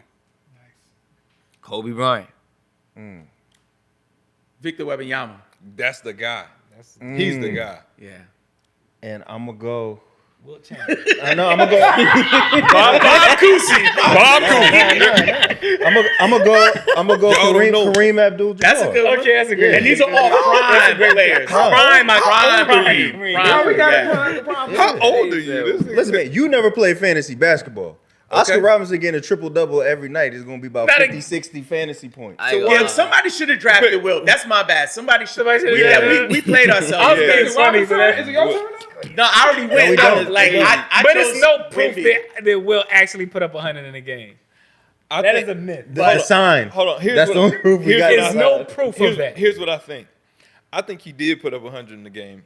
[SPEAKER 5] Kobe Bryant.
[SPEAKER 1] Victor Wembanyama.
[SPEAKER 3] That's the guy. He's the guy.
[SPEAKER 1] Yeah.
[SPEAKER 4] And I'm gonna go.
[SPEAKER 2] Wilt Chamberlain.
[SPEAKER 4] I know I'm gonna go.
[SPEAKER 3] Bob Cousy. Bob Cousy.
[SPEAKER 4] I'm gonna go
[SPEAKER 3] Y'all don't know.
[SPEAKER 4] Kareem Abdul-Jabbar.
[SPEAKER 1] That's a good one.
[SPEAKER 2] Okay, that's a good.
[SPEAKER 1] And these are all prime players. Prime, my prime.
[SPEAKER 6] Now we got the prime.
[SPEAKER 3] How old are you? This
[SPEAKER 4] Listen, man, you never played fantasy basketball. Oscar Robinson getting a triple-double every night is going to be about
[SPEAKER 1] Not a-
[SPEAKER 4] 50, 60 fantasy points.
[SPEAKER 5] I ain't
[SPEAKER 1] Yeah,
[SPEAKER 5] gonna lie.
[SPEAKER 1] somebody should have drafted Wilt. That's my bad. Somebody should.
[SPEAKER 2] Somebody
[SPEAKER 1] We played ourselves.
[SPEAKER 2] I was
[SPEAKER 1] Yeah.
[SPEAKER 2] thinking
[SPEAKER 6] Is it Robert's
[SPEAKER 2] funny,
[SPEAKER 6] turn?
[SPEAKER 2] so
[SPEAKER 6] Is it your turn now?
[SPEAKER 1] No, I already went.
[SPEAKER 4] we
[SPEAKER 1] I
[SPEAKER 4] don't.
[SPEAKER 1] was like,
[SPEAKER 4] We don't.
[SPEAKER 1] I
[SPEAKER 2] but
[SPEAKER 1] chose
[SPEAKER 2] it's no proof
[SPEAKER 1] Wemby.
[SPEAKER 2] that Will actually put up 100 in a game.
[SPEAKER 3] I
[SPEAKER 2] That
[SPEAKER 3] think-
[SPEAKER 2] is a myth.
[SPEAKER 4] That's a sign.
[SPEAKER 3] Hold on. Here's
[SPEAKER 4] That's
[SPEAKER 3] what,
[SPEAKER 4] the only proof we
[SPEAKER 3] here's
[SPEAKER 4] got.
[SPEAKER 3] what
[SPEAKER 2] There's
[SPEAKER 3] I-
[SPEAKER 2] no proof
[SPEAKER 3] here's,
[SPEAKER 2] of that.
[SPEAKER 3] Here's what I think. I think he did put up 100 in the game.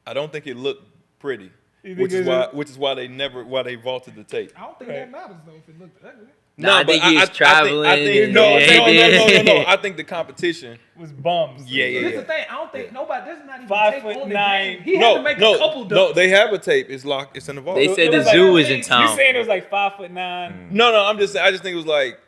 [SPEAKER 3] I don't think it looked pretty,
[SPEAKER 2] think
[SPEAKER 3] which is
[SPEAKER 2] it's
[SPEAKER 3] why they vaulted the tape.
[SPEAKER 6] I don't think that matters though if it looked ugly.
[SPEAKER 5] Nah, I think he was traveling.
[SPEAKER 3] I think,
[SPEAKER 5] and-
[SPEAKER 3] no.
[SPEAKER 5] yeah.
[SPEAKER 3] I think the competition.
[SPEAKER 2] Was bums.
[SPEAKER 3] Yeah.
[SPEAKER 6] This is the thing. I don't think nobody. This is not even
[SPEAKER 2] 5'9".
[SPEAKER 6] take on the game. He had
[SPEAKER 3] No,
[SPEAKER 6] to make
[SPEAKER 3] no,
[SPEAKER 6] a couple dunks.
[SPEAKER 3] no. They have a tape. It's locked. It's in the vault.
[SPEAKER 5] They said
[SPEAKER 2] It
[SPEAKER 5] the
[SPEAKER 2] was like-
[SPEAKER 5] zoo was in
[SPEAKER 2] You
[SPEAKER 5] town.
[SPEAKER 2] saying it was like 5'9"?
[SPEAKER 3] No. I just think it was like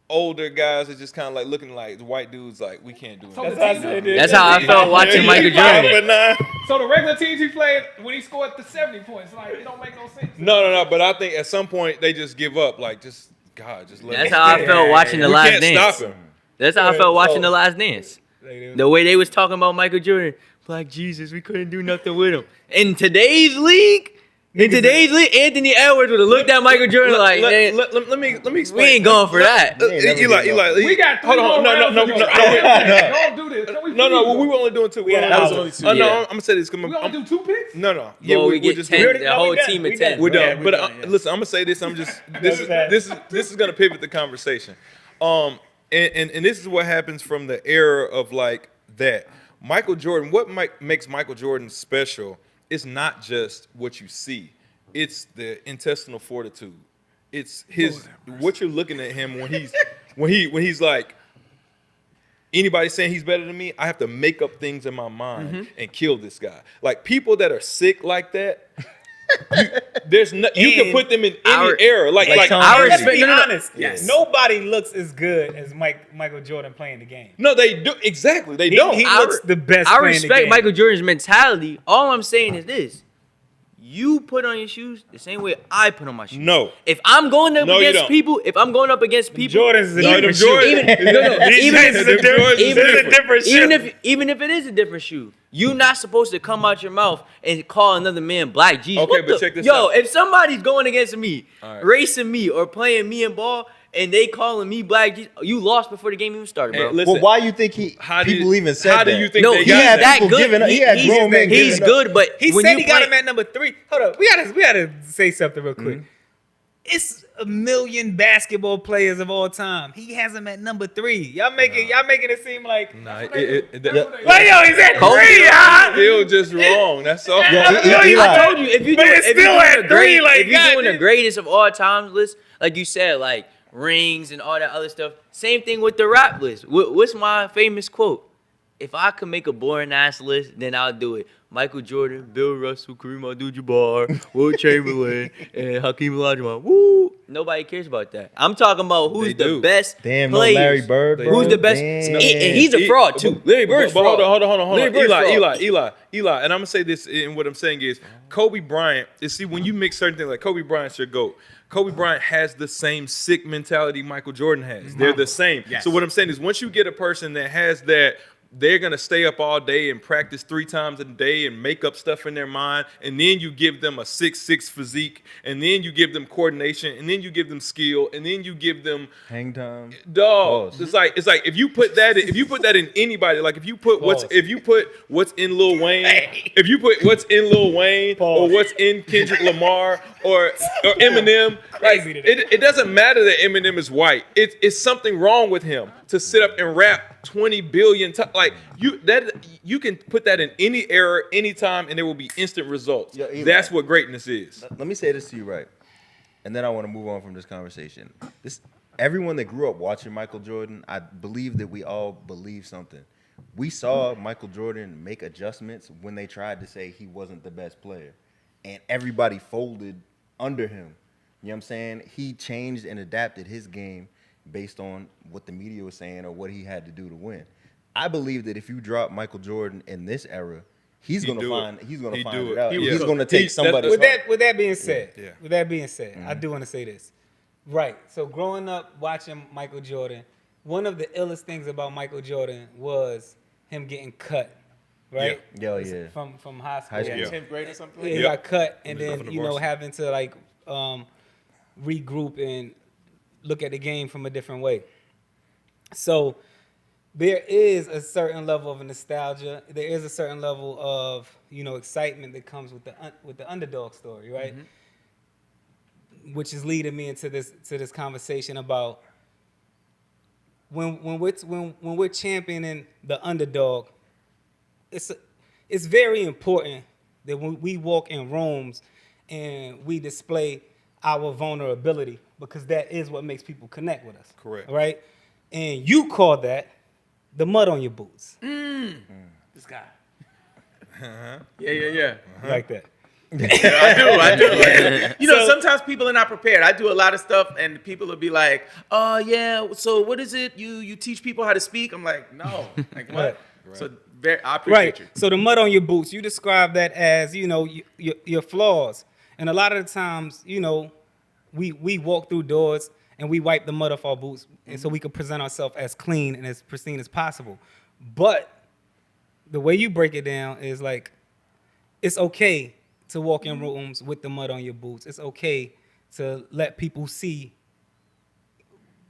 [SPEAKER 3] older guys that just kind of like looking like the white dudes. Like we can't do
[SPEAKER 6] So
[SPEAKER 3] it.
[SPEAKER 2] That's how I said it.
[SPEAKER 5] That's how I felt watching Michael Jordan.
[SPEAKER 6] So the regular teams he played when he scored the 70 points, like it don't make no sense.
[SPEAKER 3] No. But I think at some point they just give up. Like just God, just let.
[SPEAKER 5] That's
[SPEAKER 3] him.
[SPEAKER 5] how I felt watching the
[SPEAKER 3] We
[SPEAKER 5] Last
[SPEAKER 3] can't
[SPEAKER 5] Dance.
[SPEAKER 3] stop him.
[SPEAKER 5] That's how I felt watching the Last Dance.
[SPEAKER 2] Like,
[SPEAKER 5] The way they was talking about Michael Jordan, Black Jesus, we couldn't do nothing with him. In today's league, Anthony Edwards would have looked at Michael Jordan like, man,
[SPEAKER 3] Let me explain.
[SPEAKER 5] we ain't going for that.
[SPEAKER 3] Eli.
[SPEAKER 6] We got three
[SPEAKER 3] Hold on.
[SPEAKER 6] more
[SPEAKER 3] No.
[SPEAKER 6] rounds to go. Don't do this. Can we
[SPEAKER 3] No,
[SPEAKER 6] please
[SPEAKER 3] we
[SPEAKER 6] go?
[SPEAKER 3] were only doing 2. We
[SPEAKER 2] had
[SPEAKER 3] only-
[SPEAKER 2] an
[SPEAKER 1] was
[SPEAKER 2] hour.
[SPEAKER 1] only 2.
[SPEAKER 3] Oh, no,
[SPEAKER 1] Yeah.
[SPEAKER 3] I'm gonna say this.
[SPEAKER 6] We only do 2 picks?
[SPEAKER 3] No.
[SPEAKER 5] Well, we
[SPEAKER 3] we're
[SPEAKER 5] get
[SPEAKER 3] just
[SPEAKER 5] 10,
[SPEAKER 3] doing.
[SPEAKER 5] the
[SPEAKER 2] no,
[SPEAKER 5] whole
[SPEAKER 2] we done.
[SPEAKER 5] team
[SPEAKER 2] We
[SPEAKER 5] at 10.
[SPEAKER 2] done.
[SPEAKER 3] We're done.
[SPEAKER 1] Yeah, we're
[SPEAKER 3] But
[SPEAKER 1] done, yeah.
[SPEAKER 3] listen, I'm gonna say this. This is gonna pivot the conversation. And this is what happens from the era of like that. Michael Jordan. What makes Michael Jordan special is not just what you see. It's the intestinal fortitude. It's his what you're looking at him when he's like anybody saying he's better than me, I have to make up things in my mind and kill this guy. Like people that are sick like that, you can put them in any era. Like
[SPEAKER 4] Tom
[SPEAKER 5] I
[SPEAKER 4] Brady.
[SPEAKER 2] Let's
[SPEAKER 5] respect.
[SPEAKER 2] be
[SPEAKER 5] No, no, no.
[SPEAKER 2] honest.
[SPEAKER 1] Yes.
[SPEAKER 2] Nobody looks as good as Michael Jordan playing the game.
[SPEAKER 3] no, they do exactly. They
[SPEAKER 2] He
[SPEAKER 3] don't.
[SPEAKER 2] looks the best.
[SPEAKER 5] I
[SPEAKER 2] playing the
[SPEAKER 5] respect
[SPEAKER 2] game.
[SPEAKER 5] Michael Jordan's mentality. All I'm saying is this. You put on your shoes the same way I put on my shoes.
[SPEAKER 3] No.
[SPEAKER 5] If I'm going up
[SPEAKER 3] No, you
[SPEAKER 5] against
[SPEAKER 3] don't.
[SPEAKER 5] people,
[SPEAKER 2] Jordans is a
[SPEAKER 3] No, them
[SPEAKER 2] different shoe.
[SPEAKER 3] Jordans-
[SPEAKER 5] even if it is a different shoe, you're not supposed to come out your mouth and call another man Black Jesus.
[SPEAKER 3] Okay,
[SPEAKER 5] What
[SPEAKER 3] but
[SPEAKER 5] the-
[SPEAKER 3] check this
[SPEAKER 5] Yo,
[SPEAKER 3] out.
[SPEAKER 5] if somebody's going against me,
[SPEAKER 3] All right.
[SPEAKER 5] racing me or playing me in ball, and they calling me Black Jesus, you lost before the game even started,
[SPEAKER 3] Hey,
[SPEAKER 5] bro.
[SPEAKER 3] listen,
[SPEAKER 4] Well, why you think people even said
[SPEAKER 3] how
[SPEAKER 4] that?
[SPEAKER 3] do you think
[SPEAKER 5] No,
[SPEAKER 3] they
[SPEAKER 5] he's
[SPEAKER 3] got
[SPEAKER 5] that
[SPEAKER 3] that?
[SPEAKER 4] People
[SPEAKER 5] good.
[SPEAKER 4] giving up- he had grown men
[SPEAKER 5] He's
[SPEAKER 4] giving up.
[SPEAKER 5] good, but
[SPEAKER 2] He
[SPEAKER 5] when
[SPEAKER 2] said
[SPEAKER 5] you
[SPEAKER 2] he got
[SPEAKER 5] play-
[SPEAKER 2] him at number 3. Hold up, we gotta say something real quick. It's 1 million basketball players of all time. He has him at number 3. Y'all making it seem like
[SPEAKER 3] Nah,
[SPEAKER 6] That's what they do.
[SPEAKER 2] like yo, he's at
[SPEAKER 5] Kobe.
[SPEAKER 2] 3, y'all.
[SPEAKER 3] still just wrong. That's all.
[SPEAKER 4] Eli.
[SPEAKER 5] I told you, if you
[SPEAKER 2] But
[SPEAKER 5] do,
[SPEAKER 2] it's
[SPEAKER 5] if you're
[SPEAKER 2] still
[SPEAKER 5] doing
[SPEAKER 2] at
[SPEAKER 5] the great,
[SPEAKER 2] 3, like,
[SPEAKER 5] if you're
[SPEAKER 2] God,
[SPEAKER 5] doing the
[SPEAKER 2] dude.
[SPEAKER 5] greatest of all times list, like you said, like rings and all that other stuff. Same thing with the rap list. What's my famous quote? if I could make a boring ass list, then I'll do it. Michael Jordan, Bill Russell, Kareem Abdul-Jabbar, Will Chamberlain, and Hakeem Olajuwon. Woo! Nobody cares about that. I'm talking about who's
[SPEAKER 3] They
[SPEAKER 5] the
[SPEAKER 3] do.
[SPEAKER 5] best
[SPEAKER 4] Damn, no
[SPEAKER 5] players.
[SPEAKER 4] Larry Bird, bro.
[SPEAKER 5] Who's the best?
[SPEAKER 4] Damn.
[SPEAKER 5] And he's a fraud too. Larry Bird's
[SPEAKER 3] But
[SPEAKER 5] fraud.
[SPEAKER 3] hold on.
[SPEAKER 5] Larry Bird's fraud.
[SPEAKER 3] Eli. And I'm gonna say this, and what I'm saying is, Kobe Bryant. You see, when you mix certain things, like Kobe Bryant's your GOAT. Kobe Bryant has the same sick mentality Michael Jordan has. They're the same.
[SPEAKER 1] Yes.
[SPEAKER 3] So what I'm saying is, once you get a person that has that, they're gonna stay up all day and practice 3 times a day and make up stuff in their mind, and then you give them a 6'6" physique, and then you give them coordination, and then you give them skill, and then you give them
[SPEAKER 4] Hang time.
[SPEAKER 3] dog.
[SPEAKER 4] Pause.
[SPEAKER 3] It's like if you put that in anybody, like if you put what's in Lil Wayne, if you put what's in Lil Wayne or what's in Kendrick Lamar or Eminem, like
[SPEAKER 2] Crazy today.
[SPEAKER 3] it doesn't matter that Eminem is white. It's something wrong with him to sit up and rap 20 billion times. Like you can put that in any era, anytime, and there will be instant results.
[SPEAKER 4] Yo, Eli.
[SPEAKER 3] That's what greatness is.
[SPEAKER 4] Let me say this to you, right? And then I want to move on from this conversation. Everyone that grew up watching Michael Jordan, I believe that we all believe something. We saw Michael Jordan make adjustments when they tried to say he wasn't the best player. And everybody folded under him. You know what I'm saying? He changed and adapted his game based on what the media was saying or what he had to do to win. I believe that if you drop Michael Jordan in this era, he's gonna find it out. He's gonna take somebody's
[SPEAKER 2] With
[SPEAKER 4] heart.
[SPEAKER 2] that being said,
[SPEAKER 3] Yeah.
[SPEAKER 2] I do want to say this. Right. So growing up watching Michael Jordan, one of the illest things about Michael Jordan was him getting cut. Right?
[SPEAKER 4] Yeah.
[SPEAKER 2] From high school.
[SPEAKER 4] High school.
[SPEAKER 3] Yeah.
[SPEAKER 1] 10th grade or something.
[SPEAKER 2] He
[SPEAKER 3] Yeah.
[SPEAKER 2] got cut, and
[SPEAKER 3] He was
[SPEAKER 2] then
[SPEAKER 3] up in the
[SPEAKER 2] you know
[SPEAKER 3] varsity.
[SPEAKER 2] having to like regroup and look at the game from a different way. So there is a certain level of nostalgia. There is a certain level of excitement that comes with the underdog story, right? Which is leading me into this conversation about when we're championing the underdog. It's very important that when we walk in rooms and we display our vulnerability, because that is what makes people connect with us.
[SPEAKER 3] Correct.
[SPEAKER 2] Right? And you call that the mud on your boots.
[SPEAKER 1] This guy. Yeah.
[SPEAKER 2] Like that.
[SPEAKER 1] I do. You know, sometimes people are not prepared. I do a lot of stuff, and people will be like, "Oh, yeah. So what is it? You teach people how to speak?" I'm like, "No, like what?"
[SPEAKER 2] Right.
[SPEAKER 1] So I appreciate
[SPEAKER 2] Right.
[SPEAKER 1] you.
[SPEAKER 2] So the mud on your boots, you describe that as, your flaws. And a lot of the times, we walk through doors and we wipe the mud off our boots, and so we can present ourselves as clean and as pristine as possible. But the way you break it down is like, it's okay to walk in rooms with the mud on your boots. It's okay to let people see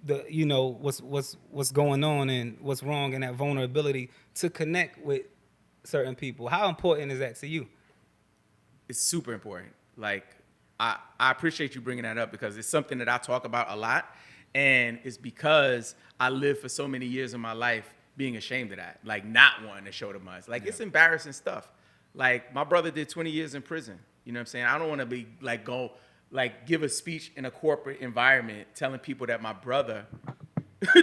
[SPEAKER 2] what's going on and what's wrong, and that vulnerability to connect with certain people. How important is that to you?
[SPEAKER 1] It's super important. Like, I appreciate you bringing that up, because it's something that I talk about a lot, and it's because I lived for so many years of my life being ashamed of that, like not wanting to show the mud. Like, it's embarrassing stuff. Like, my brother did 20 years in prison. You know what I'm saying? I don't want to be give a speech in a corporate environment telling people that my brother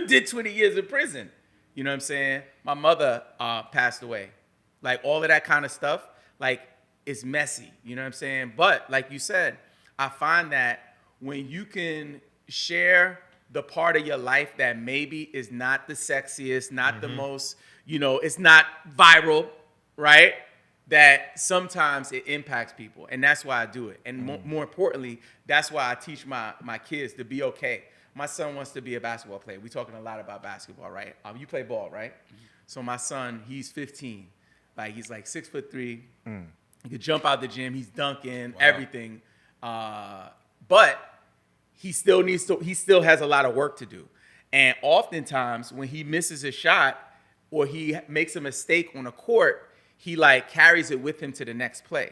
[SPEAKER 1] did 20 years in prison. You know what I'm saying? My mother passed away. Like, all of that kind of stuff, like, it's messy. You know what I'm saying? But like you said, I find that when you can share the part of your life that maybe is not the sexiest, not the most, it's not viral, right? That sometimes it impacts people. And that's why I do it. And more importantly, that's why I teach my kids to be okay. My son wants to be a basketball player. We're talking a lot about basketball, right? You play ball, right? So my son, he's 15. Like, he's like 6'3". He could jump out the gym. He's dunking, everything. But he still has a lot of work to do. And oftentimes when he misses a shot or he makes a mistake on a court, he like carries it with him to the next play.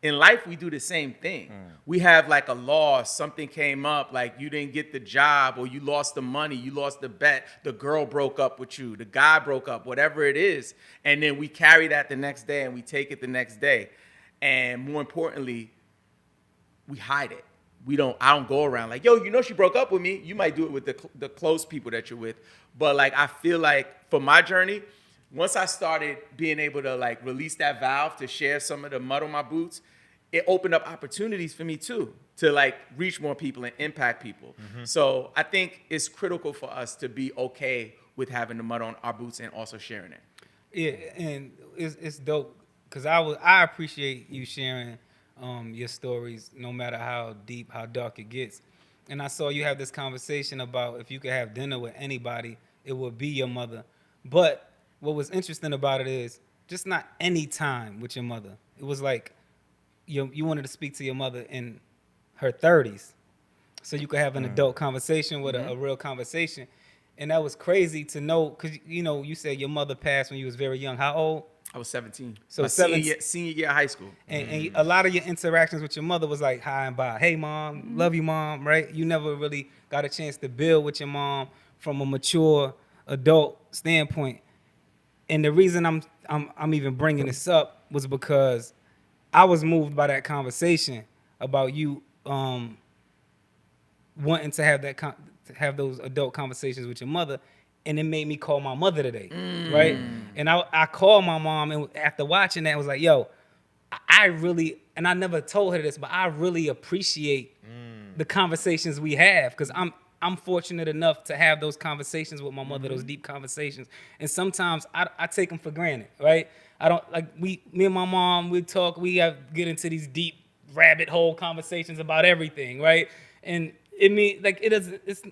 [SPEAKER 1] In life, we do the same thing. We have like a loss, something came up, like you didn't get the job, or you lost the money, you lost the bet, the girl broke up with you, the guy broke up, whatever it is. And then we carry that the next day and we take it the next day. And more importantly, we hide it. I don't go around like, yo, she broke up with me. You might do it with the close people that you're with. But like, I feel like for my journey, once I started being able to like release that valve to share some of the mud on my boots, it opened up opportunities for me too to like reach more people and impact people. So I think it's critical for us to be okay with having the mud on our boots and also sharing it.
[SPEAKER 2] Yeah, and it's dope because I appreciate you sharing your stories, no matter how deep, how dark it gets. And I saw you have this conversation about if you could have dinner with anybody, it would be your mother. But what was interesting about it is just not any time with your mother. It was like you wanted to speak to your mother in her 30s, so you could have an adult conversation with a real conversation. And that was crazy to know because you said your mother passed when you was very young. How old?
[SPEAKER 1] I was 17.
[SPEAKER 2] So
[SPEAKER 1] My senior year of high school.
[SPEAKER 2] And a lot of your interactions with your mother was like hi and bye. Hey, mom, love you, mom, right? You never really got a chance to build with your mom from a mature adult standpoint. And the reason I'm even bringing this up was because I was moved by that conversation about you wanting to have those adult conversations with your mother. And it made me call my mother today, right? And I called my mom, and after watching that, I was like, yo, I really, and I never told her this, but I really appreciate the conversations we have because I'm fortunate enough to have those conversations with my mother, those deep conversations. And sometimes I take them for granted, right? I don't, like, me and my mom, we talk, get into these deep rabbit hole conversations about everything, right? And it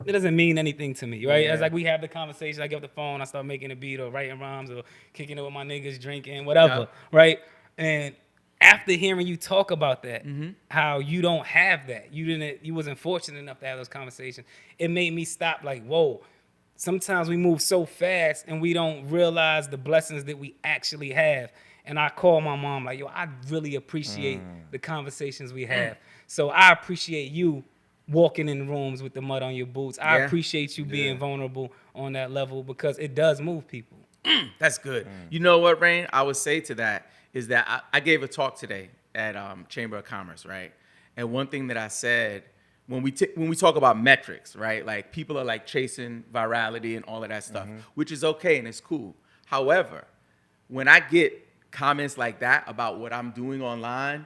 [SPEAKER 2] doesn't mean anything to me, right?
[SPEAKER 1] Yeah.
[SPEAKER 2] It's like we have the conversation, I get off the phone, I start making a beat or writing rhymes or kicking it with my niggas, drinking, whatever, right? And after hearing you talk about that, how you don't have that, you wasn't fortunate enough to have those conversations, it made me stop like, whoa, sometimes we move so fast and we don't realize the blessings that we actually have. And I call my mom like, yo, I really appreciate the conversations we have. So I appreciate you walking in rooms with the mud on your boots. I appreciate you being vulnerable on that level because it does move people.
[SPEAKER 1] That's good. You know what, Rain? I would say to that is that I gave a talk today at Chamber of Commerce, right? And one thing that I said when we talk about metrics, right? Like people are like chasing virality and all of that stuff, which is okay and it's cool. However, when I get comments like that about what I'm doing online,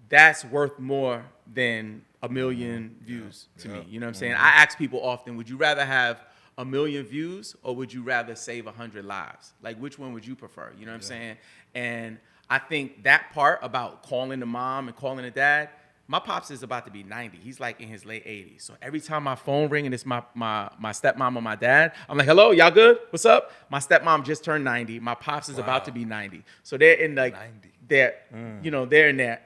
[SPEAKER 1] that's worth more than a million views to me. You know what I'm saying? I ask people often, would you rather have a million views or would you rather save 100 lives? Like, which one would you prefer? You know what I'm saying? And I think that part about calling the mom and calling the dad, my pops is about to be 90. He's like in his late 80s. So every time my phone ring and it's my stepmom or my dad, I'm like, hello, y'all good? What's up? My stepmom just turned 90. My pops is about to be 90. So they're in like,
[SPEAKER 3] 90.
[SPEAKER 1] they're in their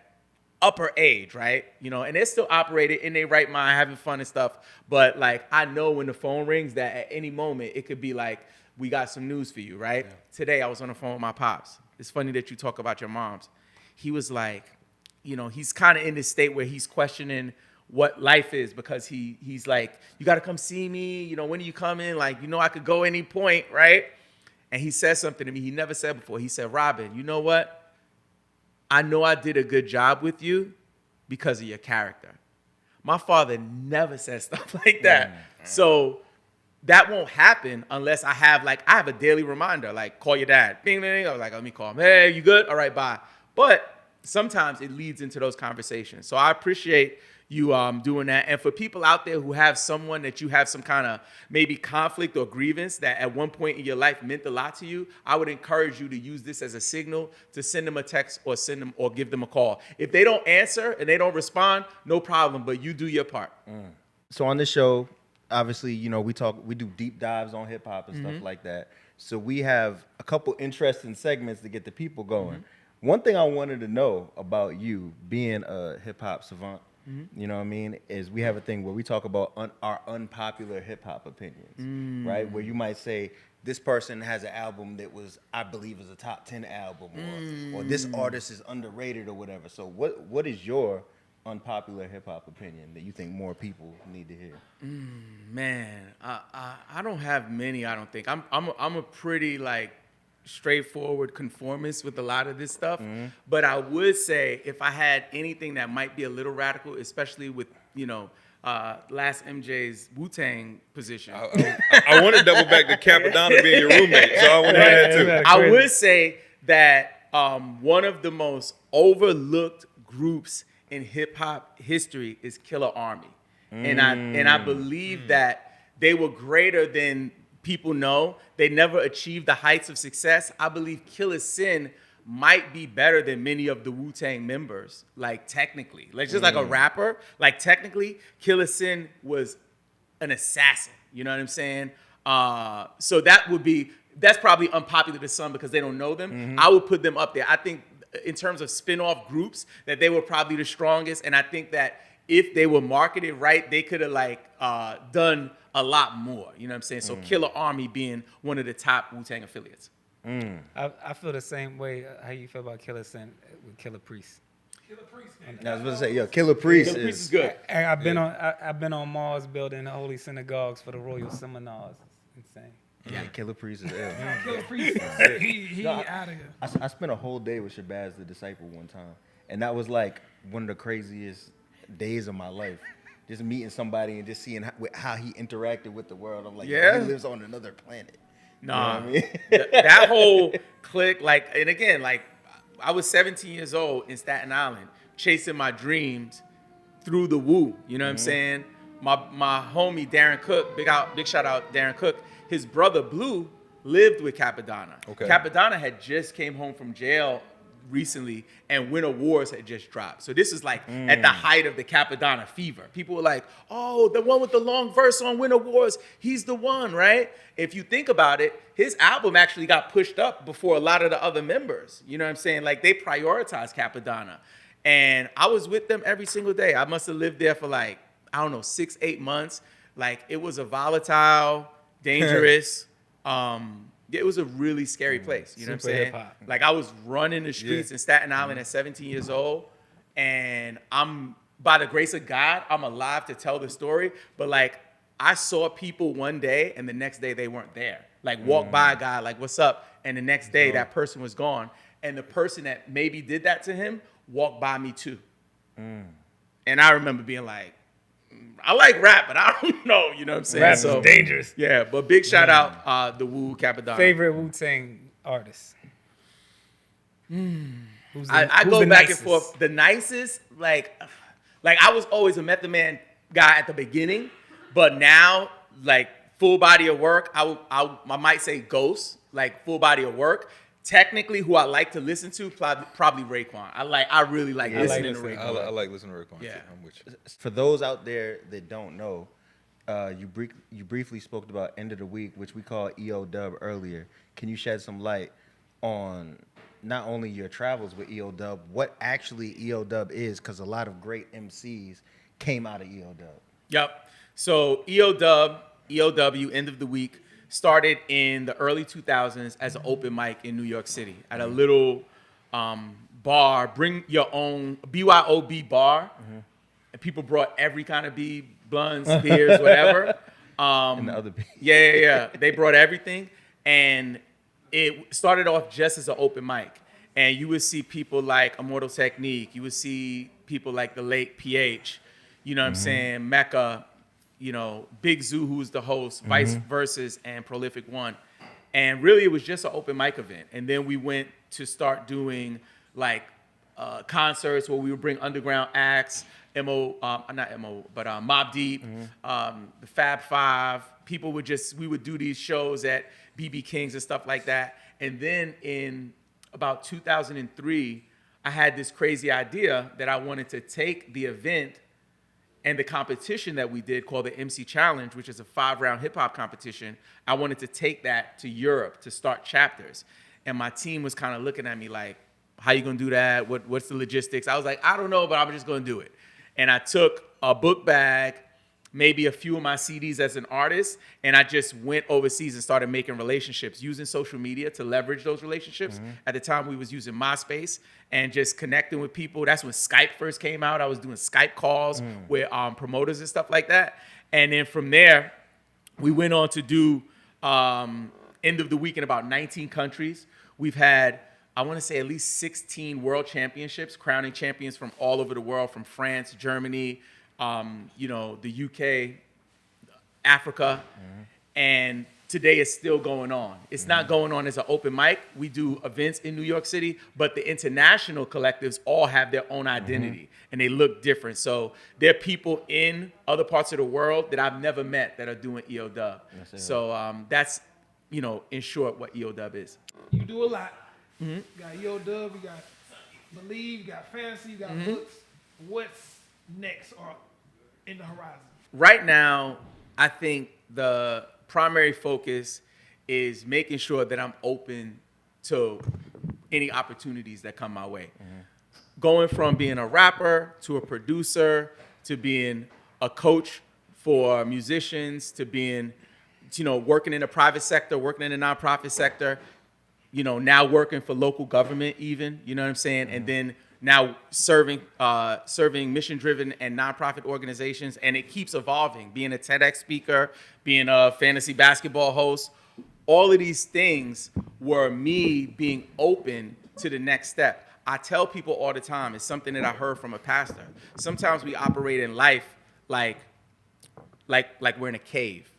[SPEAKER 1] upper age, right? And they're still operating in their right mind, having fun and stuff. But like, I know when the phone rings that at any moment, it could be like, we got some news for you, right? Yeah. Today, I was on the phone with my pops. It's funny that you talk about your moms. He was like, he's kind of in this state where he's questioning what life is because he's like, you got to come see me. When are you coming? Like, I could go any point, right? And he said something to me he never said before. He said, Robin, you know what? I know I did a good job with you because of your character. My father never said stuff like that. So that won't happen unless I have a daily reminder, like call your dad. Bing, bing, bing. I was like, let me call him. Hey, you good? All right, bye. But sometimes it leads into those conversations. So I appreciate you doing that. And for people out there who have someone that you have some kind of maybe conflict or grievance that at one point in your life meant a lot to you, I would encourage you to use this as a signal to send them a text or give them a call. If they don't answer and they don't respond, no problem, but you do your part.
[SPEAKER 4] So on this show, obviously, we do deep dives on hip hop and stuff like that. So we have a couple interesting segments to get the people going. One thing I wanted to know about you being a hip hop savant, you know what I mean, is we have a thing where we talk about our unpopular hip hop opinions, right? Where you might say this person has an album that I believe is a top 10 album, or this artist is underrated or whatever. So what is your unpopular hip hop opinion that you think more people need to hear?
[SPEAKER 1] Man, I don't have many. I don't think I'm a pretty straightforward conformist with a lot of this stuff. But I would say if I had anything that might be a little radical, especially with last MJ's Wu-Tang position.
[SPEAKER 3] I want to double back to Capadonna being your roommate, so I want to hear that too.
[SPEAKER 2] Right.
[SPEAKER 1] I would say that one of the most overlooked groups in hip hop history is Killer Army, and I believe that they were greater than people know. They never achieved the heights of success. I believe Killer Sin might be better than many of the Wu-Tang members, like technically. Like just like a rapper, like technically, Killer Sin was an assassin. You know what I'm saying? So that's probably unpopular to some because they don't know them. I would put them up there. I think in terms of spin-off groups that they were probably the strongest, and I think that if they were marketed right, they could have done a lot more. You know what I'm saying? So Killer Army being one of the top Wu-Tang affiliates.
[SPEAKER 2] I feel the same way. How you feel about Killer Sin with Killer Priest?
[SPEAKER 4] I was gonna say, yo, Killer Priest
[SPEAKER 1] Killer Priest is
[SPEAKER 4] is
[SPEAKER 1] good.
[SPEAKER 2] And I've been on Mars building the holy synagogues for the royal seminars. It's insane.
[SPEAKER 4] yeah, Killer Priest is ill.
[SPEAKER 6] Killer Priest, he out of here.
[SPEAKER 4] I spent a whole day with Shabazz the Disciple one time, and that was like one of the craziest days of my life. Just meeting somebody and just seeing how he interacted with the world. I'm like,
[SPEAKER 1] Yeah.
[SPEAKER 4] he lives on another planet.
[SPEAKER 1] Nah,
[SPEAKER 4] You know what I mean?
[SPEAKER 1] that whole clique, and again, I was 17 years old in Staten Island, chasing my dreams through the Wu. You know what I'm saying? My homie Darren Cook, big shout out Darren Cook. His brother Blue lived with Capadonna.
[SPEAKER 3] Okay.
[SPEAKER 1] Capadonna had just came home from jail recently, and Winter Wars had just dropped. So this is at the height of the Capadonna fever. People were like, "Oh, the one with the long verse on Winter Wars, he's the one, right?" If you think about it, his album actually got pushed up before a lot of the other members. You know what I'm saying? Like they prioritized Capadonna, and I was with them every single day. I must have lived there for 6-8 months. Like it was a volatile, dangerous. It was a really scary place. You know what I'm
[SPEAKER 2] Super
[SPEAKER 1] saying?
[SPEAKER 2] hip-hop.
[SPEAKER 1] Like I was running the streets in Staten Island at 17 years old, and I'm, by the grace of God, I'm alive to tell the story. But I saw people one day, and the next day they weren't there. Walk by a guy, what's up? And the next day that person was gone. And the person that maybe did that to him walked by me too. And I remember being like, I like rap, but I don't know. You know what I'm saying?
[SPEAKER 2] Rap is dangerous.
[SPEAKER 1] Yeah, but big shout out the Wu Capadonna.
[SPEAKER 2] Favorite Wu-Tang artist?
[SPEAKER 1] I go back and forth. The nicest, I was always a Method Man guy at the beginning, but now, full body of work, I might say Ghost, full body of work. Technically, who I like to listen to, probably Raekwon. I really like listening to Raekwon.
[SPEAKER 3] I like listening to Raekwon.
[SPEAKER 1] Yeah.
[SPEAKER 3] Too. I'm with you.
[SPEAKER 4] For those out there that don't know, you briefly spoke about End of the Week, which we call EO Dub earlier. Can you shed some light on not only your travels with EO Dub, what actually EO Dub is? Because a lot of great MCs came out of EO Dub.
[SPEAKER 1] Yep. So EOW, End of the Week, started in the early 2000s as an open mic in New York City at a little bar, bring your own BYOB bar. And people brought every kind of B, blunts, beers, whatever.
[SPEAKER 4] And the other
[SPEAKER 1] Yeah. They brought everything. And it started off just as an open mic. And you would see people like Immortal Technique. You would see people like the late PH. You know what I'm saying? Mecca. Big Zoo, who was the host, Vice Versus, and Prolific One. And really, it was just an open mic event. And then we went to start doing concerts where we would bring underground acts, Mobb Deep, the Fab Five. We would do these shows at BB King's and stuff like that. And then in about 2003, I had this crazy idea that I wanted to take the event and the competition that we did called the MC Challenge, which is a 5-round hip hop competition. I wanted to take that to Europe to start chapters. And my team was kind of looking at me like, how you gonna do that? What's the logistics? I was like, I don't know, but I'm just gonna do it. And I took a book bag, maybe a few of my CDs as an artist, and I just went overseas and started making relationships, using social media to leverage those relationships. At the time, we was using MySpace and just connecting with people. That's when Skype first came out. I was doing Skype calls with promoters and stuff like that. And then from there, we went on to do End of the Week in about 19 countries. We've had, I want to say, at least 16 world championships, crowning champions from all over the world, from France, Germany, the UK, Africa, and today it's still going on. It's not going on as an open mic. We do events in New York City, but the international collectives all have their own identity and they look different. So there are people in other parts of the world that I've never met that are doing EO Dub. So that's, in short, what EO Dub is.
[SPEAKER 7] You do a lot. You got Yo Dub, you got Believe, you got Fantasy, you got books. What's next or in the horizon?
[SPEAKER 1] Right now, I think the primary focus is making sure that I'm open to any opportunities that come my way. Going from being a rapper to a producer to being a coach for musicians to being, working in the private sector, working in the nonprofit sector, now working for local government even, you know what I'm saying? And then now serving mission-driven and nonprofit organizations, and it keeps evolving. Being a TEDx speaker, being a fantasy basketball host, all of these things were me being open to the next step. I tell people all the time, it's something that I heard from a pastor. Sometimes we operate in life like we're in a cave,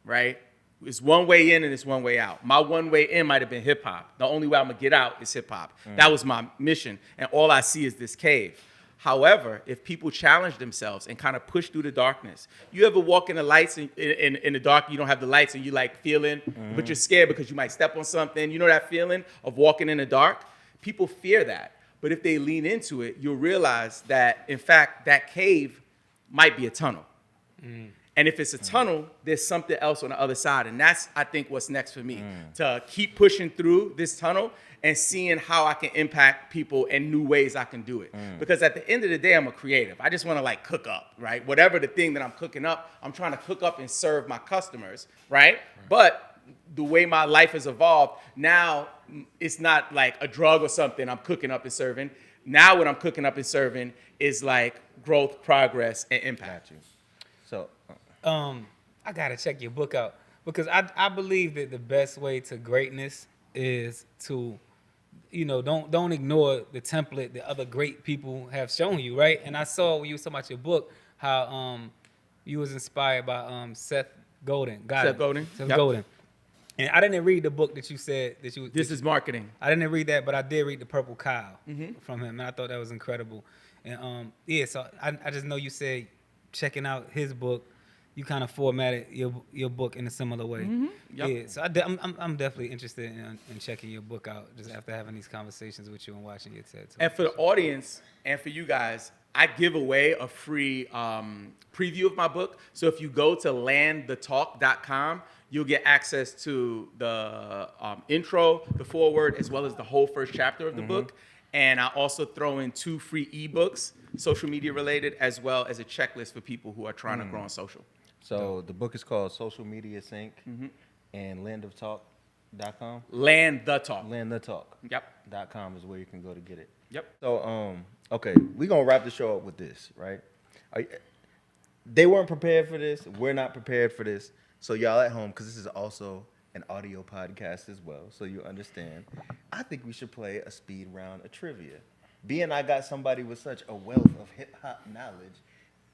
[SPEAKER 1] right? It's one way in and it's one way out. My one way in might have been hip hop. The only way I'm gonna get out is hip hop. That was my mission, and all I see is this cave. However, if people challenge themselves and kind of push through the darkness, you ever walk in the lights in the dark, you don't have the lights and you like feeling, but you're scared because you might step on something. You know that feeling of walking in the dark? People fear that. But if they lean into it, you'll realize that, in fact, that cave might be a tunnel. And if it's a tunnel, there's something else on the other side. And that's, I think, what's next for me, to keep pushing through this tunnel and seeing how I can impact people and new ways I can do it. Because at the end of the day, I'm a creative. I just want to cook up, right? Whatever the thing that I'm cooking up, I'm trying to cook up and serve my customers, right? But the way my life has evolved, now it's not like a drug or something I'm cooking up and serving. Now what I'm cooking up and serving is like growth, progress, and impact.
[SPEAKER 4] So,
[SPEAKER 2] I gotta check your book out because I believe that the best way to greatness is to, don't ignore the template that other great people have shown you, right? And I saw when you was talking about your book how you was inspired by Seth Godin.
[SPEAKER 1] Seth Godin.
[SPEAKER 2] Seth
[SPEAKER 1] Yep.
[SPEAKER 2] Godin. And I didn't read the book that you said that you.
[SPEAKER 1] This is marketing.
[SPEAKER 2] I didn't read that, but I did read The Purple Cow from him, and I thought that was incredible. And so I just know you said checking out his book. You kind of formatted your book in a similar way.
[SPEAKER 1] Yep.
[SPEAKER 2] Yeah, so I'm definitely interested in checking your book out just after having these conversations with you and watching your TED Talk.
[SPEAKER 1] And for the audience and for you guys, I give away a free preview of my book. So if you go to landthetalk.com, you'll get access to the intro, the foreword, as well as the whole first chapter of the book. And I also throw in 2 free ebooks, social media related, as well as a checklist for people who are trying to grow on social.
[SPEAKER 4] So the book is called Social Media Sync and landoftalk.com.
[SPEAKER 1] Land the Talk.
[SPEAKER 4] Landthetalk.com is where you can go to get it.
[SPEAKER 1] Yep.
[SPEAKER 4] So, okay, we're going to wrap the show up with this, right? They weren't prepared for this. We're not prepared for this. So y'all at home, because this is also an audio podcast as well, so you understand, I think we should play a speed round of trivia. Being I got somebody with such a wealth of hip-hop knowledge,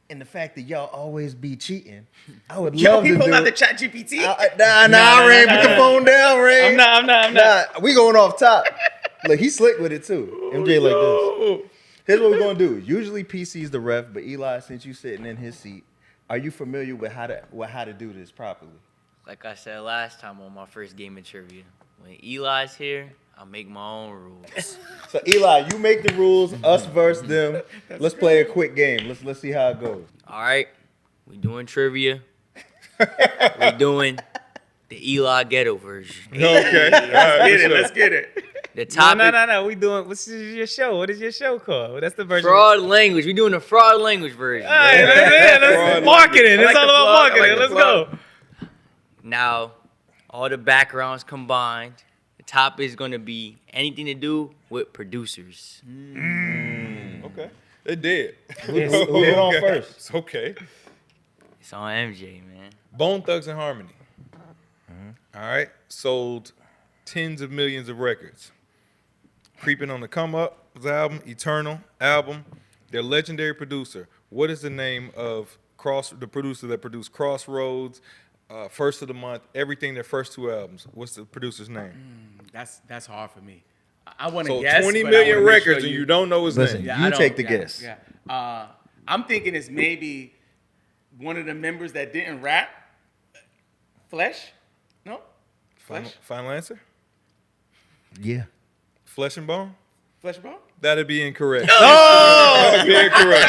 [SPEAKER 4] and the fact that y'all always be cheating, I would love to do
[SPEAKER 1] People out the
[SPEAKER 4] it.
[SPEAKER 1] chat GPT.
[SPEAKER 4] Nah, Ray, put the phone down, Ray.
[SPEAKER 2] I'm not.
[SPEAKER 4] Nah, we going off top. Look, he's slick with it too. MJ like this. Here's what we're gonna do. Usually PC's the ref, but Eli, since you sitting in his seat, are you familiar with how to do this properly?
[SPEAKER 5] Like I said last time on my first game of trivia, when Eli's here, I make my own rules.
[SPEAKER 4] So Eli, you make the rules, us versus them. Let's play a quick game. Let's see how it goes.
[SPEAKER 5] All right, we doing trivia. We're doing the Eli Ghetto version.
[SPEAKER 3] Okay.
[SPEAKER 1] Let's get it.
[SPEAKER 5] The topic,
[SPEAKER 2] No. We doing. What's your show? What is your show called? That's the version.
[SPEAKER 5] fraud language. We doing the fraud language version.
[SPEAKER 2] All right, let's marketing. It's all about marketing. Let's go.
[SPEAKER 5] Now, all the backgrounds combined, the topic is going to be anything to do with producers.
[SPEAKER 3] Okay. They did.
[SPEAKER 4] Who's on first?
[SPEAKER 3] It's okay.
[SPEAKER 5] It's on MJ, man.
[SPEAKER 3] Bone Thugs and Harmony. All right. Sold tens of millions of records. Creeping on the Come Up album, Eternal album. Their legendary producer, What is the name of the producer that produced Crossroads, First of the Month, everything, their first 2 albums? What's the producer's name?
[SPEAKER 1] That's hard for me. I want to
[SPEAKER 3] So
[SPEAKER 1] guess.
[SPEAKER 3] 20
[SPEAKER 1] but I
[SPEAKER 3] million
[SPEAKER 1] wanna make
[SPEAKER 3] records
[SPEAKER 1] sure
[SPEAKER 3] and you don't know his
[SPEAKER 4] Listen,
[SPEAKER 3] name.
[SPEAKER 1] Yeah,
[SPEAKER 4] You
[SPEAKER 1] I don't-
[SPEAKER 4] take the
[SPEAKER 1] yeah,
[SPEAKER 4] guess.
[SPEAKER 1] Yeah. I'm thinking it's maybe one of the members that didn't rap. Flesh? No? Flesh?
[SPEAKER 3] Final answer?
[SPEAKER 4] Yeah.
[SPEAKER 3] Flesh and Bone?
[SPEAKER 1] Flesh and Bone?
[SPEAKER 3] That'd be incorrect. That'd be incorrect.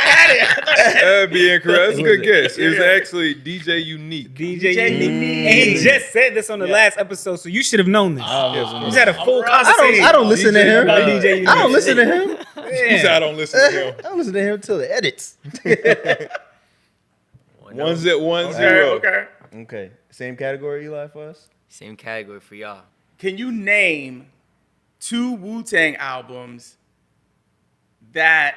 [SPEAKER 3] That'd be incorrect. That's a good guess. It was actually DJ Unique.
[SPEAKER 2] DJ Unique. And he just said this on the last episode, so you should have known this. You just had a full conversation.
[SPEAKER 4] I don't listen to him.
[SPEAKER 2] about DJ Unique.
[SPEAKER 4] I don't listen to him.
[SPEAKER 3] He said I don't listen to him.
[SPEAKER 4] I don't listen to him until the edits.
[SPEAKER 3] 1-0.
[SPEAKER 1] Okay.
[SPEAKER 4] Okay. Same category, Eli, for us?
[SPEAKER 5] Same category for y'all.
[SPEAKER 1] Can you name 2 Wu-Tang albums that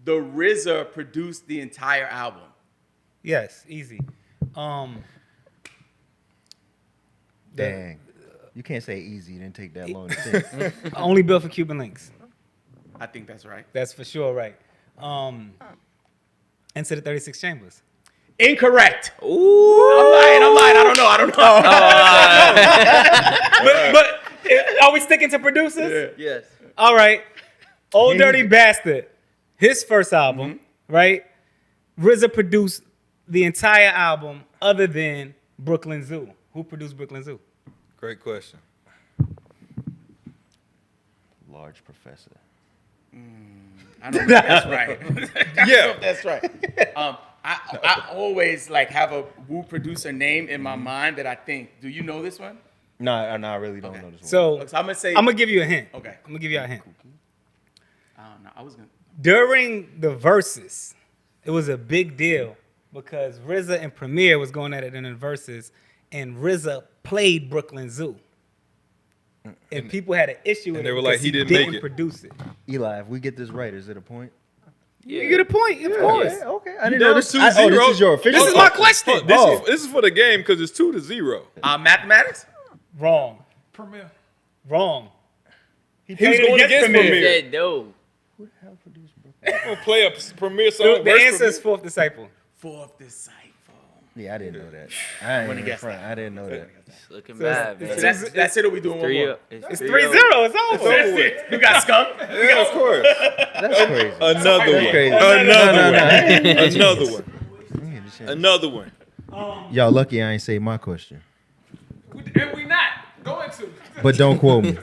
[SPEAKER 1] the RZA produced the entire album?
[SPEAKER 2] Yes, easy.
[SPEAKER 4] Dang. You can't say easy. It didn't take that long to think.
[SPEAKER 2] Only built for Cuban links.
[SPEAKER 1] I think that's right.
[SPEAKER 2] That's for sure right. Into the 36 Chambers.
[SPEAKER 1] Incorrect. Ooh. I'm lying. I don't know.
[SPEAKER 2] But are we sticking to producers?
[SPEAKER 5] Yes.
[SPEAKER 2] All right. Old Dirty Bastard, his first album, right? RZA produced the entire album other than Brooklyn Zoo. Who produced Brooklyn Zoo?
[SPEAKER 3] Great question.
[SPEAKER 4] Large Professor.
[SPEAKER 1] I don't know if that's right.
[SPEAKER 3] Yeah.
[SPEAKER 1] That's right. I always have a Wu producer name in my mind that I think. Do you know this one?
[SPEAKER 4] No, I really don't know this one.
[SPEAKER 2] So
[SPEAKER 1] So I'm gonna say.
[SPEAKER 2] I'm gonna give you a hint.
[SPEAKER 1] Okay.
[SPEAKER 2] I'm gonna give you a hint.
[SPEAKER 1] I don't know. I was gonna.
[SPEAKER 2] During the verses, it was a big deal because RZA and Premier was going at it in the verses, and RZA played Brooklyn Zoo. And people had an issue with
[SPEAKER 3] and
[SPEAKER 2] it
[SPEAKER 3] they were like,
[SPEAKER 2] because
[SPEAKER 3] he didn't make it.
[SPEAKER 2] produce it.
[SPEAKER 4] Eli, if we get this right, is it a point?
[SPEAKER 2] You get a point, of course.
[SPEAKER 4] Yeah, okay. I didn't
[SPEAKER 3] No,
[SPEAKER 4] know
[SPEAKER 3] it's
[SPEAKER 4] this.
[SPEAKER 3] 2-0.
[SPEAKER 4] This is your official.
[SPEAKER 2] This is my question.
[SPEAKER 3] This is for the game because it's 2-0.
[SPEAKER 1] Mathematics.
[SPEAKER 2] Wrong.
[SPEAKER 7] Premier.
[SPEAKER 2] Wrong.
[SPEAKER 3] He was going against
[SPEAKER 5] He
[SPEAKER 3] Premier.
[SPEAKER 5] said no.
[SPEAKER 3] I'm gonna play a Premier song.
[SPEAKER 2] The answer is Fourth Disciple.
[SPEAKER 1] Fourth disciple.
[SPEAKER 4] Yeah, I didn't know that. I
[SPEAKER 1] Wanna
[SPEAKER 4] ain't
[SPEAKER 1] guess
[SPEAKER 4] front. I didn't know that.
[SPEAKER 5] It's looking
[SPEAKER 2] So
[SPEAKER 5] bad,
[SPEAKER 2] it's-
[SPEAKER 5] man.
[SPEAKER 1] So that's it. Or we doing one
[SPEAKER 5] 3-0.
[SPEAKER 1] more?
[SPEAKER 2] It's
[SPEAKER 5] 3-0.
[SPEAKER 2] 3-0. It's over.
[SPEAKER 1] That's it. You got skunked.
[SPEAKER 3] Yeah, of course.
[SPEAKER 4] That's crazy.
[SPEAKER 3] Another one.
[SPEAKER 4] crazy.
[SPEAKER 3] Another one. Another one.
[SPEAKER 4] Y'all lucky I ain't say my question.
[SPEAKER 7] And we not going to.
[SPEAKER 4] But don't quote me.